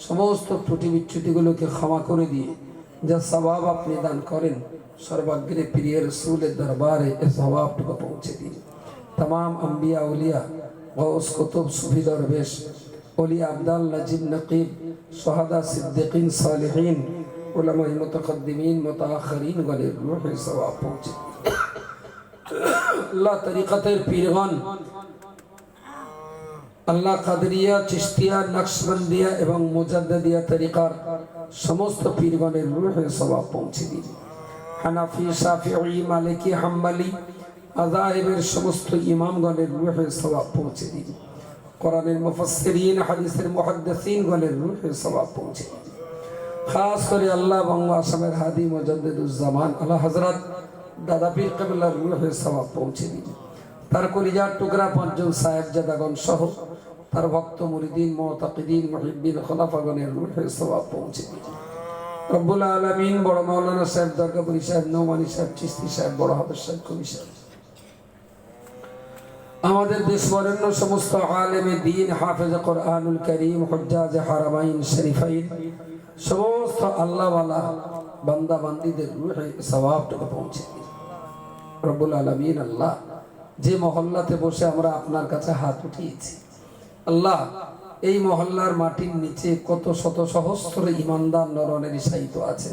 সমস্ত ত্রুটি বিচ্যুতিগুলোকে ক্ষমা করে দিয়ে যা সওয়াব আপনি দান করেন, সর্বাগ্রে প্রিয় রাসূলের দরবারে এ সওয়াবটুকু পৌঁছে দিন। तमाम अंबिया उलिया गौस कुतुब सूफी दरवेश ओलिया अब्दाल नजीब नकीब शहदा सिद्दीकीन सालिहीन উলামায়ে মুতাকাদ্দিমিন মুতাআখিরিন গণের রূহে সওয়াব পৌঁছে আল্লাহ তরিকতের পীরগণ, আল্লাহ কাদরিয়া, চিশতিয়া, নকশবন্দিয়া এবং মুজাদ্দিদিয়া তরিকার সমস্ত পীরগণের রূহে সওয়াব পৌঁছে দিন। হানাফি, শাফিঈ, মালিকি, হাম্বলি মাযহাবের সমস্ত ইমামগণের রূহে সওয়াব পৌঁছে দিন। কোরআনের মুফাসসিরিন, হাদিসের মুহাদ্দিসিন গণের রূহে সওয়াব পৌঁছে দিন। খাস করে আল্লাহ বঙ্গ আসামের হাদি মুজাদ্দিদুজ্জামান আলা হযরত দাদা পীর কিবলার রূহে সওয়াব পৌঁছে দিন। তার কলিজার টুকরা পাঁচজন সাহেবজাদাগণ সহ তার ভক্ত মুরিদিন, মুতাকিদিন, মুহিব্বিন, খোলাফাগণের রূহে সওয়াব পৌঁছে দিন। রব্বুল আলামিন বড় মাওলানা সাহেব, দরগাপুরি সাহেব, নোমানী সাহেব, চিশতি সাহেব, বড় হাফেজ সাহেব, কবি সাহেব, আমাদের দেশ বরেণ্য সমস্ত আলেমে দ্বীন, হাফেজ কোরআনুল কারীম, হুজ্জাজ হারামাইন শরীফাইন, সমস্ত আল্লাহওয়ালা বান্দা বান্দীদের রূহে সওয়াবটুকু পৌঁছে দিন। রব্বুল আলামিন আল্লাহ, যে মহল্লাতে বসে আমরা আপনার কাছে হাত উঠিয়েছি, আল্লাহ এই মহল্লার মাটির নিচে কত শত সহস্র ইমানদার নরনারী শায়িত আছে,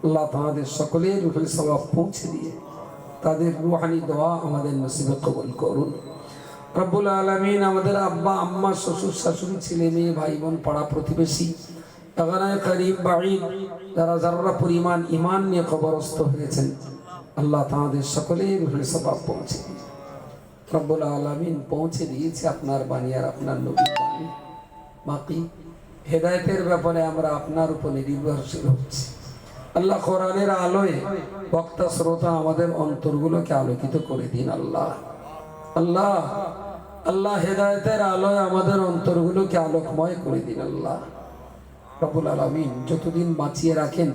আল্লাহ তাদের সকলের রূহে সওয়াব পৌঁছে দিয়ে তাদের রূহানি দোয়া আমাদের নসিবে কবুল করুন। রব্বুল আলামিন আমাদের আব্বা আম্মা, শ্বশুর শাশুড়ি, ছেলে মেয়ে, ভাই বোন, পাড়া প্রতিবেশী, আগানায় করিব বাঈদ যারা যারা পরিমাণ ঈমান নিয়ে কবরস্থ হয়েছেন, আল্লাহ তাদের সকলের রূহে সওয়াব পৌঁছে দিন। রব্বুল আলামিন পৌঁছে দিয়েছে আপনার বাণী আর আপনার নবীর বাণী। বাকি হেদায়েতের ব্যাপারে আমরা আপনার উপর নির্ভরশীল হচ্ছি। আল্লাহ কোরআনের আলোয় বক্তা শ্রোতা আমাদের অন্তরগুলোকে আলোকিত করে দিন। আল্লাহ আল্লাহ আল্লাহ হেদায়েতের আলোয় আমাদের অন্তরগুলোকে আলোকময় করে দিন। আল্লাহ রব্বুল আলামিন যতদিন বাঁচিয়ে রাখেন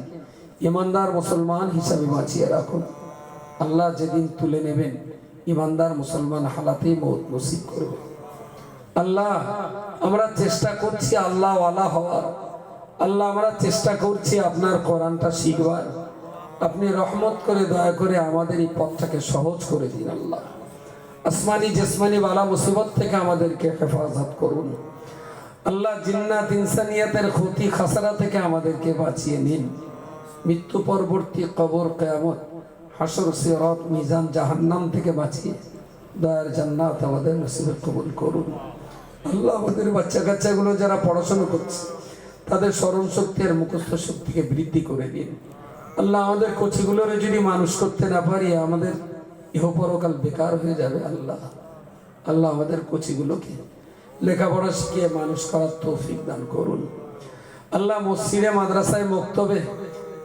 ইমানদার মুসলমান হিসাবে বাঁচিয়ে রাখুন। আল্লাহ যেদিন তুলে নেবেন ইমানদার মুসলমান হালাতেই মওত নসিব করবে। আল্লাহ আমরা চেষ্টা করছি আল্লাহ ওয়ালা হওয়ার, আল্লাহ আমরা চেষ্টা করছি আপনার কোরআনটা শিখবার। আপনি রহমত করে দয়া করে আমাদের এই পথটাকে সহজ করে দিন। আল্লাহ আসমানি জিসমানি বালা মুসিবত থেকে আমাদেরকে হেফাজত করুন। আল্লাহ জিন্নাত ইনসানিয়াতের ক্ষতি খাসারা থেকে আমাদেরকে বাঁচিয়ে নিন। মৃত্যু পরবর্তী কবর, কিয়ামত, হাসর, সিরাত, মিজান, জাহান্নাম থেকে বাঁচিয়ে দয়ার জান্নাত আমাদের নসিবে কবুল করুন। আল্লাহ আমাদের বাচ্চা কাচ্চাগুলো যারা পড়াশোনা করছে তাদের স্মরণ শক্তি আর মুখস্থ শক্তিকে বৃদ্ধি করে দিন। আল্লাহ আমাদের কচিগুলোরে যদি মানুষ করতে না পারি আমাদের ইহপরকাল বেকার হয়ে যাবে। আল্লাহ আল্লাহ আমাদের কচিগুলোকে লেখাপড়া শিখিয়ে মানুষ করার তৌফিক দান করুন। আল্লাহ মসজিদে, মাদ্রাসায়, মক্তবে,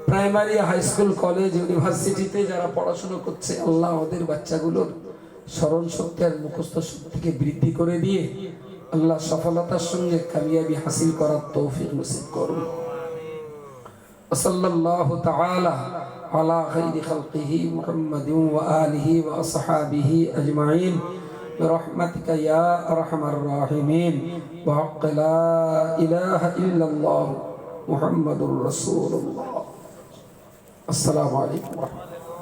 প্রাইমারি, হাই স্কুল, কলেজ, ইউনিভার্সিটিতে যারা পড়াশোনা করছে আল্লাহ আমাদের বাচ্চাগুলোর স্মরণ শক্তি আর মুখস্থ শক্তিকে বৃদ্ধি করে দিয়ে আল্লাহ সফলতার সঙ্গে কামিয়াবি হাসিল করার তৌফিক নসিব করুন। সাল্লাল্লাহু তাআলা আলা খাইরি খালকিহি মুহাম্মাদিন ওয়া আলিহি ওয়া আসহাবিহি আজমাইন برحمتك يا أرحم الراحمين بحق لا إله إلا الله محمد رسول الله. السلام عليكم ورحمة الله.